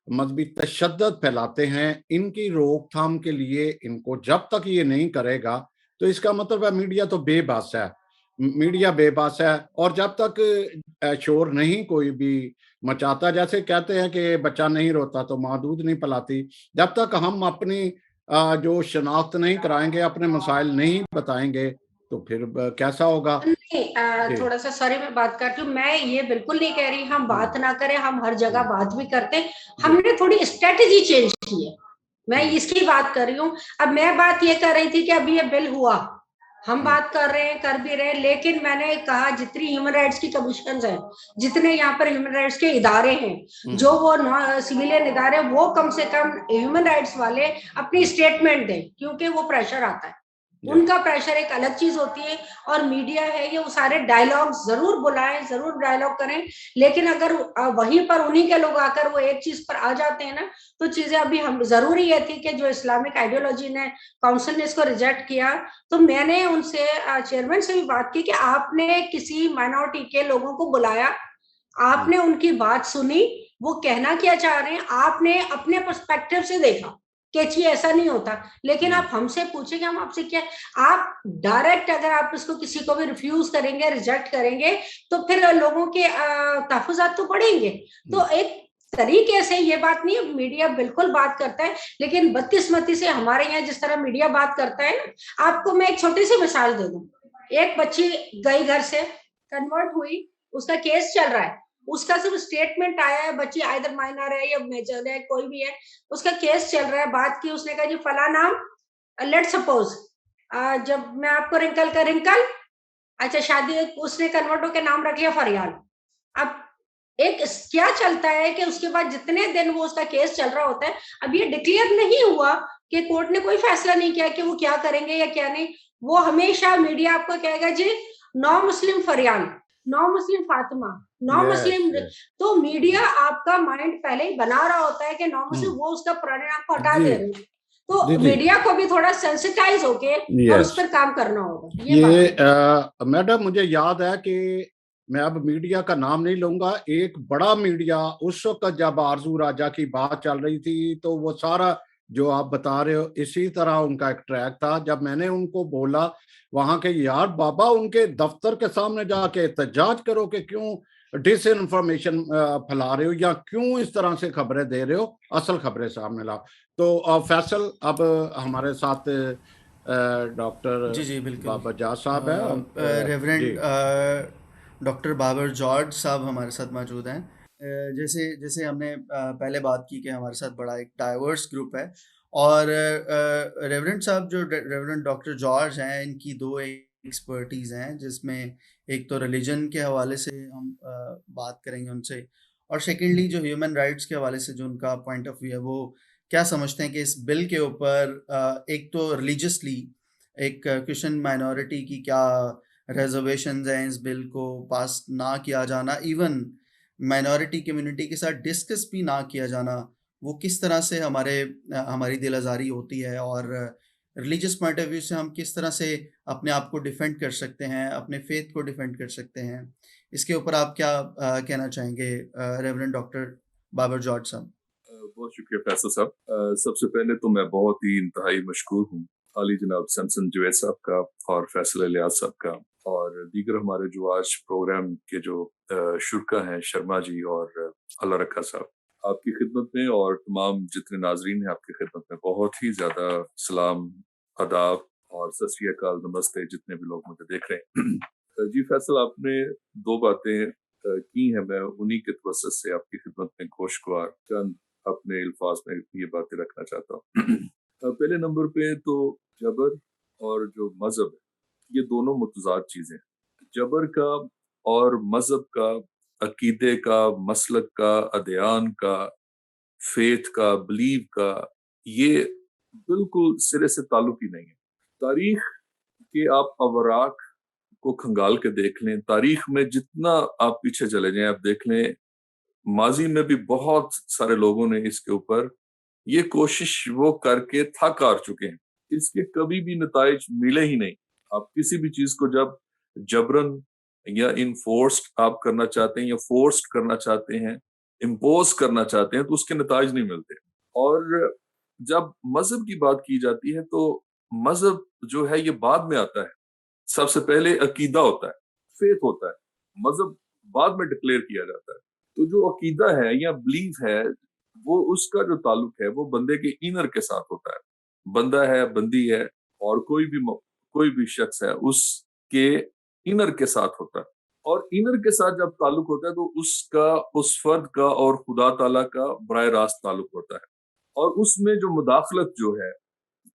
مذہبی تشدد پھیلاتے ہیں, ان کی روک تھام کے لیے ان کو جب تک یہ نہیں کرے گا, تو اس کا مطلب ہے میڈیا تو بے بس ہے, میڈیا بے بس ہے. اور جب تک شور نہیں کوئی بھی مچاتا, جیسے کہتے ہیں کہ بچہ نہیں روتا تو ماں دودھ نہیں پلاتی, جب تک ہم اپنی جو شناخت نہیں کرائیں گے, اپنے مسائل نہیں بتائیں گے, تو پھر کیسا ہوگا؟ تھوڑا سا سوری میں بات کرتی ہوں, میں یہ بالکل نہیں کہہ رہی ہم بات نہ کریں, ہم ہر جگہ بات بھی کرتے ہیں, ہم نے تھوڑی اسٹریٹجی چینج کی ہے, میں اس کی بات کر رہی ہوں. اب میں بات یہ کر رہی تھی کہ اب یہ بل ہوا, ہم بات کر رہے ہیں, کر بھی رہے ہیں, لیکن میں نے کہا جتنی ہیومن رائٹس کی کمیشنز ہیں, جتنے یہاں پر ہیومن رائٹس کے ادارے ہیں, جو وہ سویلین ادارے, وہ کم سے کم ہیومن رائٹس والے اپنی اسٹیٹمنٹ دیں, کیونکہ وہ پریشر آتا ہے, ان کا پریشر ایک الگ چیز ہوتی ہے. اور میڈیا ہے یہ, وہ سارے ڈائلاگ ضرور بلائیں, ضرور ڈائلاگ کریں, لیکن اگر وہیں پر انہی کے لوگ آ کر وہ ایک چیز پر آ جاتے ہیں نا, تو چیزیں ابھی ہم ضروری یہ تھی کہ جو اسلامک آئیڈیالوجی نے کاؤنسل نے اس کو ریجیکٹ کیا, تو میں نے ان سے چیئرمین سے بھی بات کی کہ آپ نے کسی مائنورٹی کے لوگوں کو بلایا, آپ نے ان کی بات سنی, وہ کہنا کیا چاہ رہے ہیں آپ نے اپنے پرسپیکٹو سے دیکھا کہ جی ایسا نہیں ہوتا, لیکن آپ ہم سے پوچھیں گے ہم آپ سے کیا, آپ ڈائریکٹ اگر آپ اس کو کسی کو بھی ریفیوز کریں گے, ریجیکٹ کریں گے, تو پھر لوگوں کے تحفظات تو بڑھیں گے. تو ایک طریقے سے یہ بات نہیں, میڈیا بالکل بات کرتا ہے, لیکن بدقسمتی سے ہمارے یہاں جس طرح میڈیا بات کرتا ہے نا, آپ کو میں ایک چھوٹی سی مثال دے دوں. ایک بچی گئی گھر سے, کنورٹ ہوئی, اس کا کیس چل رہا ہے, اس کا صرف اسٹیٹمنٹ آیا ہے, بچی آئدر مائنر ہے یا میجر ہے, کوئی بھی ہے, اس کا کیس چل رہا ہے, بات کی, اس نے کہا جی فلاں نام, لیٹ سپوز جب میں آپ کو رنکل کا رنکل, اچھا شادی, اس نے کنورٹ ہو کے نام رکھ لیا فریال. اب ایک کیا چلتا ہے کہ اس کے بعد جتنے دن وہ اس کا کیس چل رہا ہوتا ہے, اب یہ ڈکلیئر نہیں ہوا کہ کورٹ نے کوئی فیصلہ نہیں کیا کہ وہ کیا کریں گے یا کیا نہیں, وہ ہمیشہ میڈیا آپ کو کہے گا جی نو مسلم فریال, نو مسلم فاطمہ, نو مسلم. تو میڈیا آپ کا مائنڈ پہلے ہی بنا رہا ہوتا ہے کہ نو مسلم, وہ اس کا پرانے نام کو ہٹا دے رہے ہیں. تو میڈیا کو بھی تھوڑا سینسٹائز ہو کے اور اس پر کام کرنا ہوگا. یہ میڈم مجھے یاد ہے کہ میں اب میڈیا کا نام نہیں لوں گا, ایک بڑا میڈیا اس وقت جب آرزو راجہ کی بات چل رہی تھی تو وہ سارا جو آپ بتا رہے ہو اسی طرح ان کا ایک ٹریک تھا. جب میں نے ان کو بولا وہاں کے, یار بابا ان کے دفتر کے سامنے جا کے احتجاج کرو کہ کیوں ڈس انفارمیشن پھیلا رہے ہو یا کیوں اس طرح سے خبریں دے رہے ہو, اصل خبریں سامنے لاؤ. تو فیصل اب ہمارے ساتھ ڈاکٹر جی بالکل بابر جاز صاحب ہے, ریورنڈ ڈاکٹر بابر جارج صاحب ہمارے ساتھ موجود ہیں. جیسے ہم نے پہلے بات کی کہ ہمارے ساتھ بڑا ایک ڈائیورس گروپ ہے, اور ریورنڈ صاحب جو ریورنڈ ڈاکٹر جارج ہیں, ان کی دو ایکسپرٹیز ہیں, جس میں ایک تو ریلیجن کے حوالے سے ہم بات کریں گے ان سے, اور سیکنڈلی جو ہیومن رائٹس کے حوالے سے جو ان کا پوائنٹ آف ویو ہے, وہ کیا سمجھتے ہیں کہ اس بل کے اوپر ایک تو ریلیجسلی ایک کرسچن مائنورٹی کی کیا ریزرویشنز ہیں اس بل کو پاس نہ کیا جانا, ایون مائنورٹی کمیونٹی کے ساتھ ڈسکس بھی نہ کیا جانا, وہ کس طرح سے ہماری دل آزاری ہوتی ہے, اور ریلیجس پوائنٹ آف ویو سے ہم کس طرح سے اپنے آپ کو ڈیفینڈ کر سکتے ہیں, اپنے فیتھ کو ڈیفینڈ کر سکتے ہیں. اس کے اوپر آپ کیا کہنا چاہیں گے ریورنڈ ڈاکٹر بابر جارج صاحب؟ بہت شکریہ فیصل صاحب. سب سے پہلے تو میں بہت ہی انتہائی مشکور ہوں عالی جناب سمسن جوید صاحب کا اور فیصل الیاس صاحب کا, اور دیگر ہمارے جو آج پروگرام کے جو شرکا ہیں, شرما جی اور اللہ رکھا صاحب, آپ کی خدمت میں, اور تمام جتنے ناظرین ہیں آپ کی خدمت میں بہت ہی زیادہ سلام, آداب اور ست سری اکال, نمستے جتنے بھی لوگ مجھے دیکھ رہے ہیں. جی فیصل, آپ نے دو باتیں کی ہیں, میں انہی کے توسط سے آپ کی خدمت میں گوشگوار چند اپنے الفاظ میں یہ باتیں رکھنا چاہتا ہوں. پہلے نمبر پہ تو جبر اور جو مذہب ہے, یہ دونوں متضاد چیزیں ہیں. جبر کا اور مذہب کا, عقیدے کا, مسلک کا, ادیان کا, فیتھ کا, بلیو کا, یہ بالکل سرے سے تعلق ہی نہیں ہے. تاریخ کے آپ اوراق کو کھنگال کے دیکھ لیں, تاریخ میں جتنا آپ پیچھے چلے جائیں آپ دیکھ لیں, ماضی میں بھی بہت سارے لوگوں نے اس کے اوپر یہ کوشش وہ کر کے تھک ہار چکے ہیں, اس کے کبھی بھی نتائج ملے ہی نہیں. آپ کسی بھی چیز کو جب جبرن یا انفورسڈ آپ کرنا چاہتے ہیں یا فورسڈ کرنا چاہتے ہیں, امپوز کرنا چاہتے ہیں, تو اس کے نتائج نہیں ملتے. اور جب مذہب کی بات کی جاتی ہے تو مذہب جو ہے یہ بعد میں آتا ہے. سب سے پہلے عقیدہ ہوتا ہے, فیتھ ہوتا ہے, مذہب بعد میں ڈکلیئر کیا جاتا ہے. تو جو عقیدہ ہے یا بلیف ہے, وہ اس کا جو تعلق ہے وہ بندے کے انر کے ساتھ ہوتا ہے. بندہ ہے, بندی ہے, اور کوئی بھی شخص ہے, اس کے انر کے ساتھ ہوتا ہے. اور انر کے ساتھ جب تعلق ہوتا ہے تو اس فرد کا اور خدا تعالیٰ کا براہ راست تعلق ہوتا ہے. اور اس میں جو مداخلت جو ہے,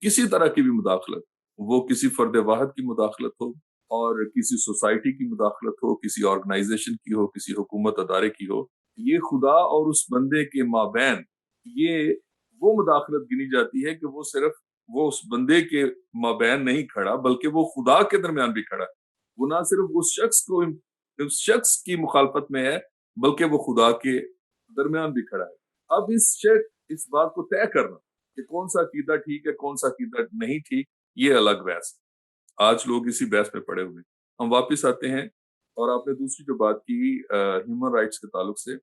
کسی طرح کی بھی مداخلت, وہ کسی فرد واحد کی مداخلت ہو, اور کسی سوسائٹی کی مداخلت ہو, کسی آرگنائزیشن کی ہو, کسی حکومت ادارے کی ہو, یہ خدا اور اس بندے کے مابین یہ وہ مداخلت گنی جاتی ہے کہ وہ صرف وہ اس بندے کے مابین نہیں کھڑا, بلکہ وہ خدا کے درمیان بھی کھڑا ہے. وہ نہ صرف اس شخص کی مخالفت میں ہے, بلکہ وہ خدا کے درمیان بھی کھڑا ہے. اب اس بات کو طے کرنا کہ کون سا عقیدہ ٹھیک ہے, کون سا عقیدہ نہیں ٹھیک, یہ الگ بحث. آج لوگ اسی بحث میں پڑے ہوئے. ہم واپس آتے ہیں اور آپ نے دوسری جو بات کی ہیومن رائٹس کے تعلق سے،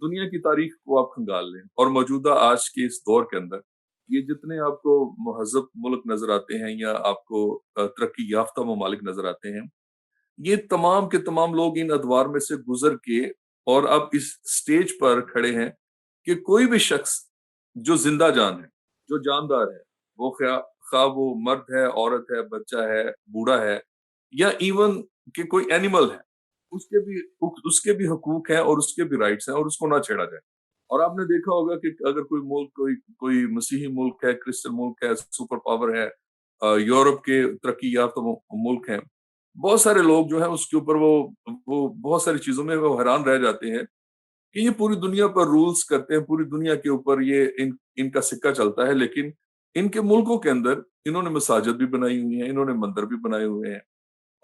دنیا کی تاریخ کو آپ کھنگال لیں اور موجودہ آج کے اس دور کے اندر یہ جتنے آپ کو مہذب ملک نظر آتے ہیں یا آپ کو ترقی یافتہ ممالک نظر آتے ہیں، یہ تمام کے تمام لوگ ان ادوار میں سے گزر کے اور اب اس سٹیج پر کھڑے ہیں کہ کوئی بھی شخص جو زندہ جان ہے، جو جاندار ہے، وہ خواہ وہ مرد ہے، عورت ہے، بچہ ہے، بوڑھا ہے، یا ایون کہ کوئی اینیمل ہے، اس کے بھی حقوق ہیں اور اس کے بھی رائٹس ہیں اور اس کو نہ چھیڑا جائے۔ اور آپ نے دیکھا ہوگا کہ اگر کوئی ملک کوئی مسیحی ملک ہے، کرسچن ملک ہے، سپر پاور ہے، یورپ کے ترقی یافتہ ملک ہیں، بہت سارے لوگ جو ہیں اس کے اوپر وہ بہت ساری چیزوں میں وہ حیران رہ جاتے ہیں کہ یہ پوری دنیا پر رولز کرتے ہیں، پوری دنیا کے اوپر یہ ان کا سکہ چلتا ہے، لیکن ان کے ملکوں کے اندر انہوں نے مساجد بھی بنائی ہوئی ہیں، انہوں نے مندر بھی بنائے ہوئے ہیں،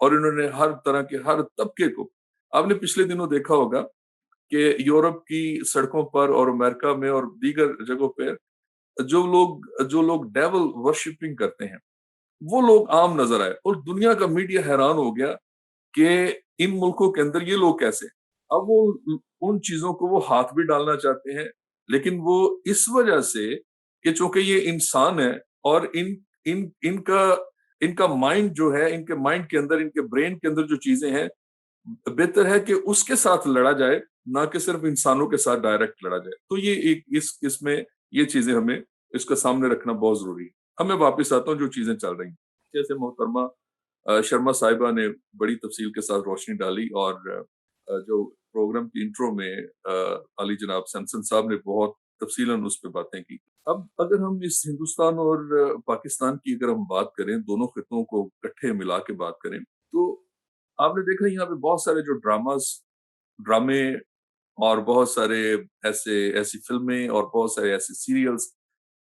اور انہوں نے ہر طرح کے ہر طبقے کو، آپ نے پچھلے دنوں دیکھا ہوگا کہ یورپ کی سڑکوں پر اور امریکہ میں اور دیگر جگہوں پہ جو لوگ ڈیول ورشپنگ کرتے ہیں وہ لوگ عام نظر آئے، اور دنیا کا میڈیا حیران ہو گیا کہ ان ملکوں کے اندر یہ لوگ کیسے۔ اب وہ ان چیزوں کو وہ ہاتھ بھی ڈالنا چاہتے ہیں، لیکن وہ اس وجہ سے کہ چونکہ یہ انسان ہے اور ان کا مائنڈ جو ہے، ان کے مائنڈ کے اندر، ان کے برین کے اندر جو چیزیں ہیں، بہتر ہے کہ اس کے ساتھ لڑا جائے، نہ کہ صرف انسانوں کے ساتھ ڈائریکٹ لڑا جائے۔ تو یہ اس میں یہ چیزیں ہمیں اس کا سامنے رکھنا بہت ضروری ہے۔ ہمیں واپس آتا ہوں جو چیزیں چل رہی ہیں، جیسے محترمہ شرما صاحبہ نے بڑی تفصیل کے ساتھ روشنی ڈالی، اور جو پروگرام کی انٹرو میں علی جناب سیمسن صاحب نے بہت تفصیلاً اس پہ باتیں کی۔ اب اگر ہم اس ہندوستان اور پاکستان کی اگر ہم بات کریں، دونوں خطوں کو اکٹھے ملا کے بات کریں، تو آپ نے دیکھا یہاں پہ بہت سارے جو ڈرامے اور بہت سارے ایسی فلمیں اور بہت سارے ایسے سیریلز،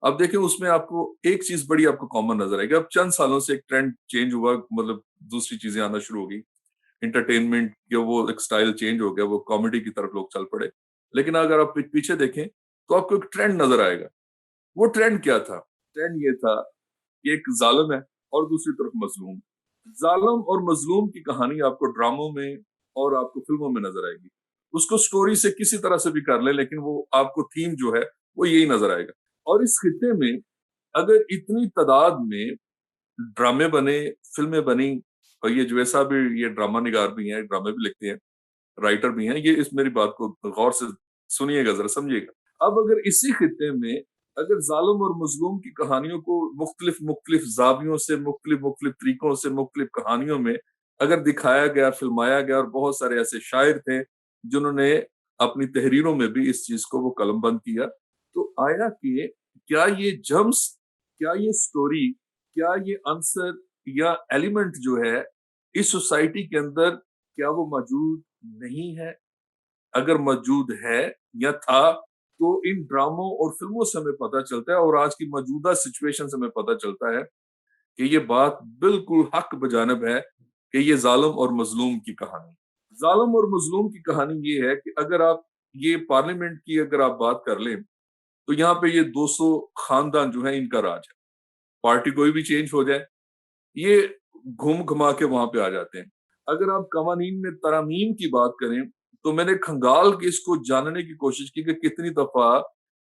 اب دیکھیں اس میں آپ کو ایک چیز بڑی آپ کو کامن نظر آئے گی۔ اب چند سالوں سے ایک ٹرینڈ چینج ہوا، مطلب دوسری چیزیں آنا شروع ہو گئی، انٹرٹینمنٹ یا وہ ایک سٹائل چینج ہو گیا، وہ کامیڈی کی طرف لوگ چل پڑے۔ لیکن اگر آپ پیچھے دیکھیں تو آپ کو ایک ٹرینڈ نظر آئے گا۔ وہ ٹرینڈ کیا تھا؟ ٹرینڈ یہ تھا کہ ایک ظالم ہے اور دوسری طرف مظلوم۔ ظالم اور مظلوم کی کہانی آپ کو ڈراموں میں اور آپ کو فلموں میں نظر آئے گی۔ اس کو سٹوری سے کسی طرح سے بھی کر لیں، لیکن وہ آپ کو تھیم جو ہے وہ یہی نظر آئے گا۔ اور اس خطے میں اگر اتنی تعداد میں ڈرامے بنے، فلمیں بنی، اور یہ جو ایسا بھی یہ ڈرامہ نگار بھی ہیں، ڈرامے بھی لکھتے ہیں، رائٹر بھی ہیں، یہ اس میری بات کو غور سے سنیے گا، ذرا سمجھیے گا۔ اب اگر اسی خطے میں اگر ظالم اور مظلوم کی کہانیوں کو مختلف زاویوں سے، مختلف طریقوں سے، مختلف کہانیوں میں اگر دکھایا گیا، فلمایا گیا، اور بہت سارے ایسے شاعر تھے جنہوں نے اپنی تحریروں میں بھی اس چیز کو وہ قلم بند کیا، تو آیا کہ کیا یہ جمس، کیا یہ سٹوری، کیا یہ عنصر یا ایلیمنٹ جو ہے اس سوسائٹی کے اندر کیا وہ موجود نہیں ہے؟ اگر موجود ہے یا تھا تو ان ڈراموں اور فلموں سے ہمیں پتہ چلتا ہے، اور آج کی موجودہ سچویشن سے ہمیں پتہ چلتا ہے کہ یہ بات بالکل حق بجانب ہے کہ یہ ظالم اور مظلوم کی کہانی۔ ظالم اور مظلوم کی کہانی یہ ہے کہ اگر آپ یہ پارلیمنٹ کی اگر آپ بات کر لیں تو یہاں پہ یہ 200 خاندان جو ہیں ان کا راج ہے۔ پارٹی کوئی بھی چینج ہو جائے یہ گھوم گھما کے وہاں پہ آ جاتے ہیں۔ اگر آپ قوانین میں ترامیم کی بات کریں تو میں نے کھنگال کے اس کو جاننے کی کوشش کی کہ کتنی دفعہ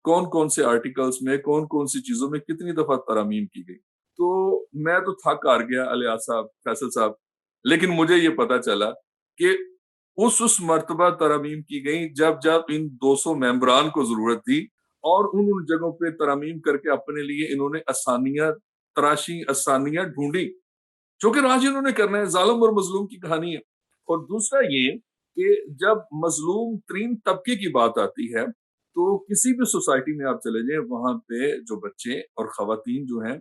کون سے آرٹیکلز میں کون سی چیزوں میں کتنی دفعہ ترامیم کی گئی، تو میں تو تھک ہار گیا الیاس صاحب، فیصل صاحب، لیکن مجھے یہ پتا چلا کہ اس مرتبہ ترامیم کی گئی جب ان 200 ممبران کو ضرورت تھی، اور ان جگہوں پہ ترامیم کر کے اپنے لیے انہوں نے آسانیاں ڈھونڈی، جو کہ راج انہوں نے کرنا ہے۔ ظالم اور مظلوم کی کہانی ہے۔ اور دوسرا یہ کہ جب مظلوم ترین طبقے کی بات آتی ہے تو کسی بھی سوسائٹی میں آپ چلے جائیں، وہاں پہ جو بچے اور خواتین جو ہیں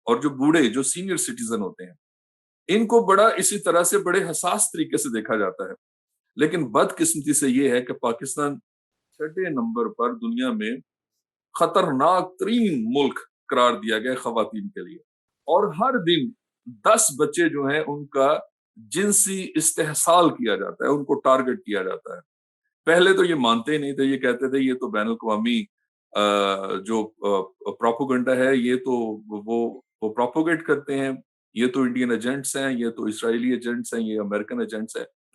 اور جو بوڑھے جو سینئر سٹیزن ہوتے ہیں، ان کو بڑا اسی طرح سے بڑے حساس طریقے سے دیکھا جاتا ہے۔ لیکن بدقسمتی سے یہ ہے کہ پاکستان 6 نمبر پر دنیا میں خطرناک ترین ملک قرار دیا گیا خواتین کے لیے، اور ہر دن 10 بچے جو ہیں ان کا جنسی استحصال کیا جاتا ہے، ان کو ٹارگٹ کیا جاتا ہے۔ پہلے تو یہ مانتے ہی نہیں تھے، یہ کہتے تھے یہ تو بین الاقوامی جو پروپیگنڈا ہے، یہ تو وہ پروپوگیٹ کرتے ہیں، یہ تو انڈین ایجنٹس ہیں، یہ تو اسرائیلی ایجنٹس ہیں، یہ امریکن ایجنٹس ہیں۔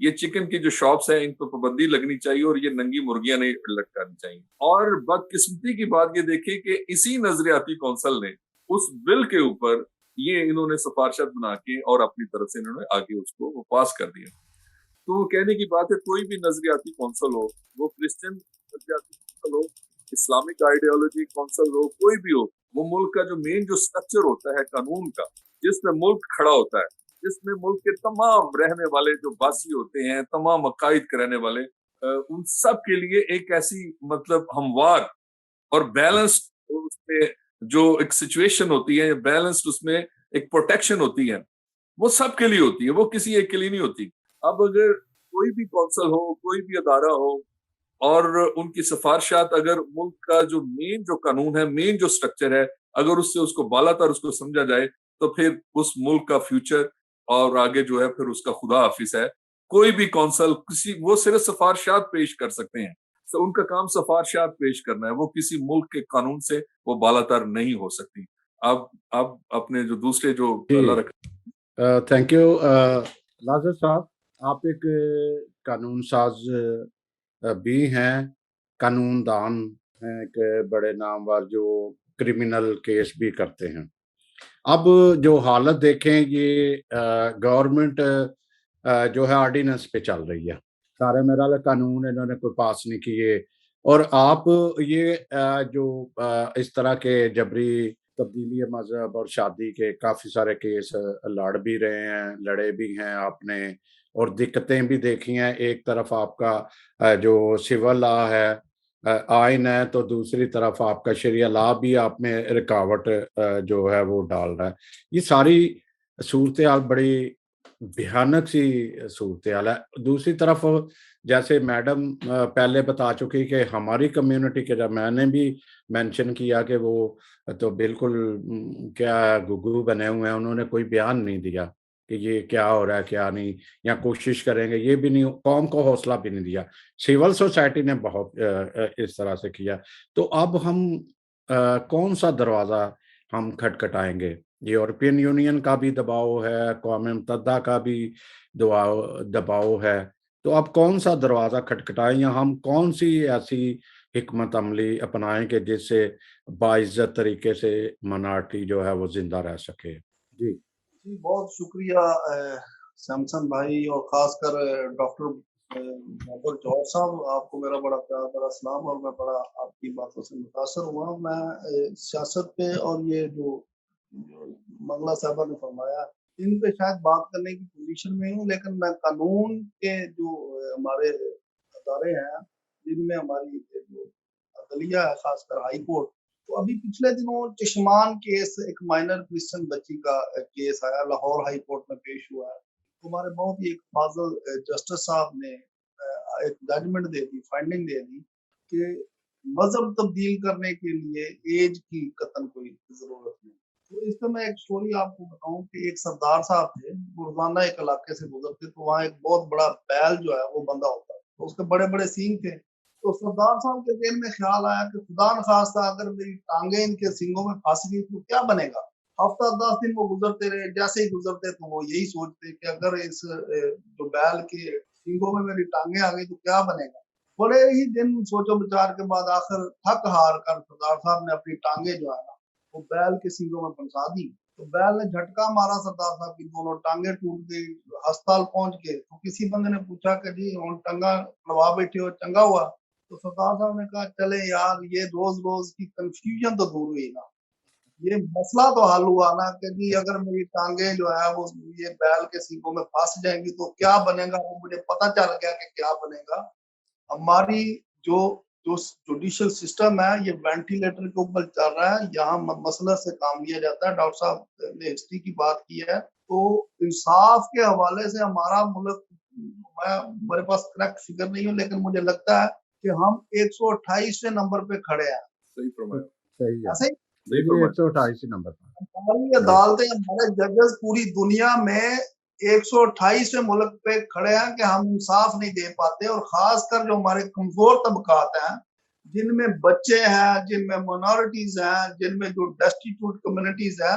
یہ چکن کی جو شاپس ہیں ان پر پابندی لگنی چاہیے اور یہ ننگی مرغیاں نہیں لٹکانی چاہیے. اور بدقسمتی کی بات یہ دیکھیں کہ اسی نظریاتی کونسل نے اس بل کے اوپر یہ انہوں نے سفارشات بنا کے اور اپنی طرف سے انہوں نے آگے اس کو پاس کر دیا. تو وہ کہنے کی بات ہے کوئی بھی نظریاتی کونسل ہو, وہ کرسچن نظریاتی کونسل ہو, اسلامک آئیڈیالوجی کونسل ہو, کوئی بھی ہو, وہ ملک کا جو مین جو سٹرکچر ہوتا ہے قانون کا, جس میں ملک کھڑا ہوتا ہے, جس میں ملک کے تمام رہنے والے جو باسی ہوتے ہیں, تمام عقائد کے رہنے والے, ان سب کے لیے ایک ایسی مطلب ہموار اور بیلنسڈ اس میں جو ایک سچویشن ہوتی ہے, بیلنسڈ اس میں ایک پروٹیکشن ہوتی ہے, وہ سب کے لیے ہوتی ہے, وہ کسی ایک کے لیے نہیں ہوتی. اب اگر کوئی بھی کونسل ہو, کوئی بھی ادارہ ہو, اور ان کی سفارشات اگر ملک کا جو مین جو قانون ہے, مین جو سٹرکچر ہے, اگر اس سے اس کو بالا تر اس کو سمجھا جائے, تو پھر اس ملک کا فیوچر اور آگے جو ہے پھر اس کا خدا حافظ ہے. کوئی بھی کونسل کسی وہ صرف سفارشات پیش کر سکتے ہیں, ان کا کام سفارشات پیش کرنا ہے, وہ کسی ملک کے قانون سے وہ بالا تر نہیں ہو سکتی. اب اپنے جو دوسرے جو اللہ رکھے. تھینک یو ناظر صاحب, آپ ایک قانون ساز بھی ہیں, قانون دان ہیں, ایک بڑے نامور جو کرمنل کیس بھی کرتے ہیں. اب جو حالت دیکھیں, یہ گورنمنٹ جو ہے آرڈیننس پہ چل رہی ہے, سارے میرا قانون انہوں نے کوئی پاس نہیں کیے, اور آپ یہ جو اس طرح کے جبری تبدیلی مذہب اور شادی کے کافی سارے کیس لڑ بھی رہے ہیں, لڑے بھی ہیں آپ نے, اور دقتیں بھی دیکھی ہیں. ایک طرف آپ کا جو سول لا ہے, آئین ہے, تو دوسری طرف آپ کا شریعہ لا بھی آپ میں رکاوٹ جو ہے وہ ڈال رہا ہے. یہ ساری صورتحال بڑی بھیانک سی صورتحال ہے. دوسری طرف جیسے میڈم پہلے بتا چکی کہ ہماری کمیونٹی کے, جب میں نے بھی مینشن کیا کہ وہ تو بالکل کیا گگو بنے ہوئے ہیں, انہوں نے کوئی بیان نہیں دیا کہ یہ کیا ہو رہا ہے کیا نہیں, یا کوشش کریں گے, یہ بھی نہیں, قوم کو حوصلہ بھی نہیں دیا. سول سوسائٹی نے بہت اس طرح سے کیا. تو اب ہم کون سا دروازہ ہم کھٹکھٹائیں گے؟ یورپین یونین کا بھی دباؤ ہے, اقوام متحدہ کا بھی دباؤ ہے, تو اب کون سا دروازہ کھٹکھٹائیں, یا ہم کون سی ایسی حکمت عملی اپنائیں کہ جس سے باعزت طریقے سے منارٹی جو ہے وہ زندہ رہ سکے؟ جی جی, بہت شکریہ سیمسن بھائی, اور خاص کر ڈاکٹر محمد جوہر صاحب, آپ کو میرا بڑا پیار بڑا سلام, اور میں بڑا آپ کی باتوں سے متاثر ہوا. میں سیاست پہ اور یہ جو منگلہ صاحبہ نے فرمایا ان پہ شاید بات کرنے کی پوزیشن میں ہوں, لیکن میں قانون کے جو ہمارے ادارے ہیں جن میں ہماری جو عدلیہ ہے, خاص کر ہائی کورٹ, تو ابھی پچھلے دنوں چشمان کیس, ایک مائنر کرسچن بچی کا کیس آیا, لاہور ہائی کورٹ میں پیش ہوا ہے. ہمارے بہت ہی ایک فاضل جسٹس صاحب نے ایک judgment they the, finding they دی کہ مذہب تبدیل کرنے کے لیے ایج کی قطعاً کوئی ضرورت نہیں. تو اس پہ میں ایک سٹوری آپ کو بتاؤں کہ ایک سردار صاحب تھے, روزانہ ایک علاقے سے گزرتے, تو وہاں ایک بہت بڑا بیل جو ہے وہ بندہ ہوتا ہے, تو اس کے بڑے بڑے سینگ تھے. تو سردار صاحب کے ذہن میں خیال آیا کہ خدا نخواستہ اگر میری ٹانگیں ان کے سینگوں میں پھنس گئی تو کیا بنے گا. ہفتہ 10 دن وہ گزرتے رہے, جیسے ہی گزرتے تو وہ یہی سوچتے کہ اگر اس جو بیل کے سینگوں میں میری ٹانگیں آ گئی تو کیا بنے گا. بڑے ہی دن سوچو بچار کے بعد آخر تھک ہار کر سردار صاحب نے اپنی ٹانگیں جو ہے نا وہ بیل کے سینگوں میں پھنسا دی. تو بیل نے جھٹکا مارا, سردار صاحب کی دونوں ٹانگیں ٹوٹ گئی. ہسپتال پہنچ گئے تو کسی بندے نے پوچھا کہ جی ٹنگا لوا بیٹھے ہو, چنگا ہوا؟ تو سردار صاحب نے کہا چلے یار, یہ روز روز کی کنفیوژن تو دور ہوئی نا, یہ مسئلہ تو حل ہوا نا کہ جی اگر میری ٹانگیں جو ہے وہ یہ بیل کے سینگوں میں پھنس جائیں گی تو کیا بنے گا. وہ مجھے پتہ چل گیا کہ کیا بنے گا. ہماری جو جوڈیشل سسٹم ہے یہ وینٹیلیٹر کے اوپر چل رہا ہے, یہاں مسئلہ سے کام لیا جاتا ہے. ڈاکٹر صاحب نے ہسٹری کی بات کی ہے, تو انصاف کے حوالے سے ہمارا ملک, میرے پاس کریکٹ فگر نہیں ہوں لیکن مجھے لگتا ہے کہ ہم 128ویں نمبر پہ کھڑے ہیں. صحیح فرمایا, صحیح ہے, 128 نمبر پر ہماری عدالتیں, ہمارے ججز پوری دنیا میں 128ویں ملک پہ کھڑے ہیں کہ ہم انصاف نہیں دے پاتے. اور خاص کر جو ہمارے کمزور طبقات ہیں, جن میں بچے ہیں, جن میں مائنورٹیز ہیں, جن میں جو ڈیسٹیٹیوٹ کمیونٹیز ہیں,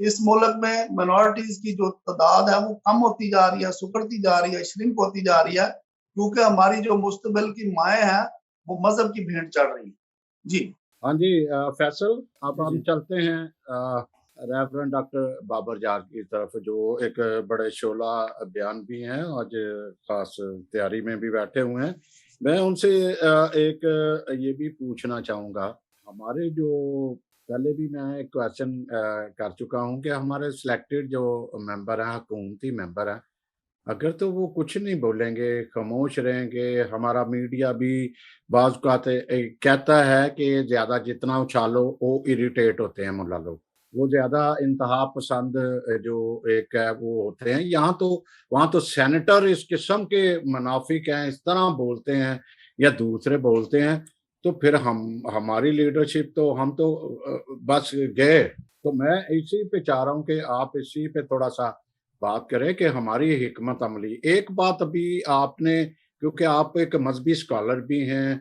اس ملک میں منورٹیز کی جو تعداد ہے وہ کم ہوتی جا رہی ہے، سکڑتی جا رہی ہے، شرنک ہوتی جا رہی ہے، کیونکہ ہماری جو مستقبل کی مائیں ہیں وہ مذہب کی بھیڑ چڑھ رہی ہے۔ جی ہاں جی فیصل، اب جی ہم جی چلتے ہیں ریورنڈ ڈاکٹر بابر جار کی طرف، جو ایک بڑے شعلہ بیان بھی ہیں، آج خاص تیاری میں بھی بیٹھے ہوئے ہیں۔ میں ان سے ایک یہ بھی پوچھنا چاہوں گا، ہمارے جو پہلے بھی میں ایک کویشچن کر چکا ہوں کہ ہمارے سلیکٹڈ جو ممبر ہیں، حکومتی ممبر ہیں، اگر تو وہ کچھ نہیں بولیں گے، خاموش رہیں گے، ہمارا میڈیا بھی بعض اوقات کہتا ہے کہ زیادہ جتنا اچھالو وہ اریٹیٹ ہوتے ہیں ملا لوگ، وہ زیادہ انتہا پسند جو ایک ہے وہ ہوتے ہیں، یہاں تو وہاں تو سینیٹر اس قسم کے منافق ہیں، اس طرح بولتے ہیں یا دوسرے بولتے ہیں، تو پھر ہماری لیڈرشپ تو ہم تو بس گئے۔ تو میں اسی پہ چاہ رہا ہوں کہ آپ اسی پہ تھوڑا سا بات کریں کہ ہماری حکمت عملی۔ ایک بات ابھی آپ نے، کیونکہ آپ ایک مذہبی اسکالر بھی ہیں،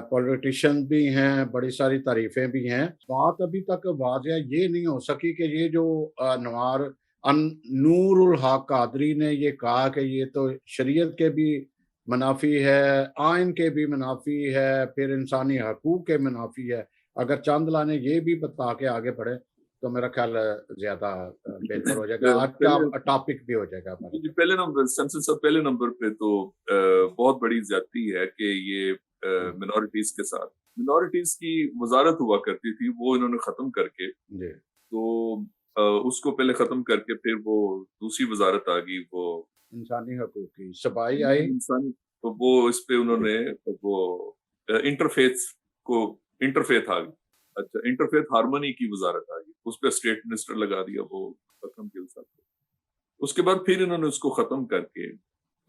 پولیٹیشین بھی ہیں، بڑی ساری تعریفیں بھی ہیں، بات ابھی تک واضح یہ نہیں ہو سکی کہ یہ جو نور الحق قادری نے یہ کہا کہ یہ تو شریعت کے بھی منافی ہے، آئین کے بھی منافی ہے، پھر انسانی حقوق کے منافی ہے، اگر چاند لانے یہ بھی بتا کے آگے بڑھے تو میرا خیال زیادہ بہتر ہو جائے گا، آج کا ٹاپک بھی ہو جائے گا ہمارا۔ جی پہلے نمبر سیمسن صاحب، پہلے نمبر پہ تو بہت بڑی زیادتی ہے کہ یہ منورٹیز کے ساتھ، منورٹیز کی وزارت ہوا کرتی تھی، وہ انہوں نے ختم کر کے، جی تو اس کو پہلے ختم کر کے پھر وہ دوسری وزارت آ گئی، وہ انسانی حقوق کی صفائی آئی، انسانی، تو وہ اس پہ انہوں نے وہ انٹرفیتھ آ گئی، اچھا انٹرفیتھ ہارمونی کی وزارت آ گئی، اس پہ اسٹیٹ منسٹر لگا دیا وہ ختم کے ساتھ۔ اس کے بعد پھر انہوں نے اس کو ختم کر کے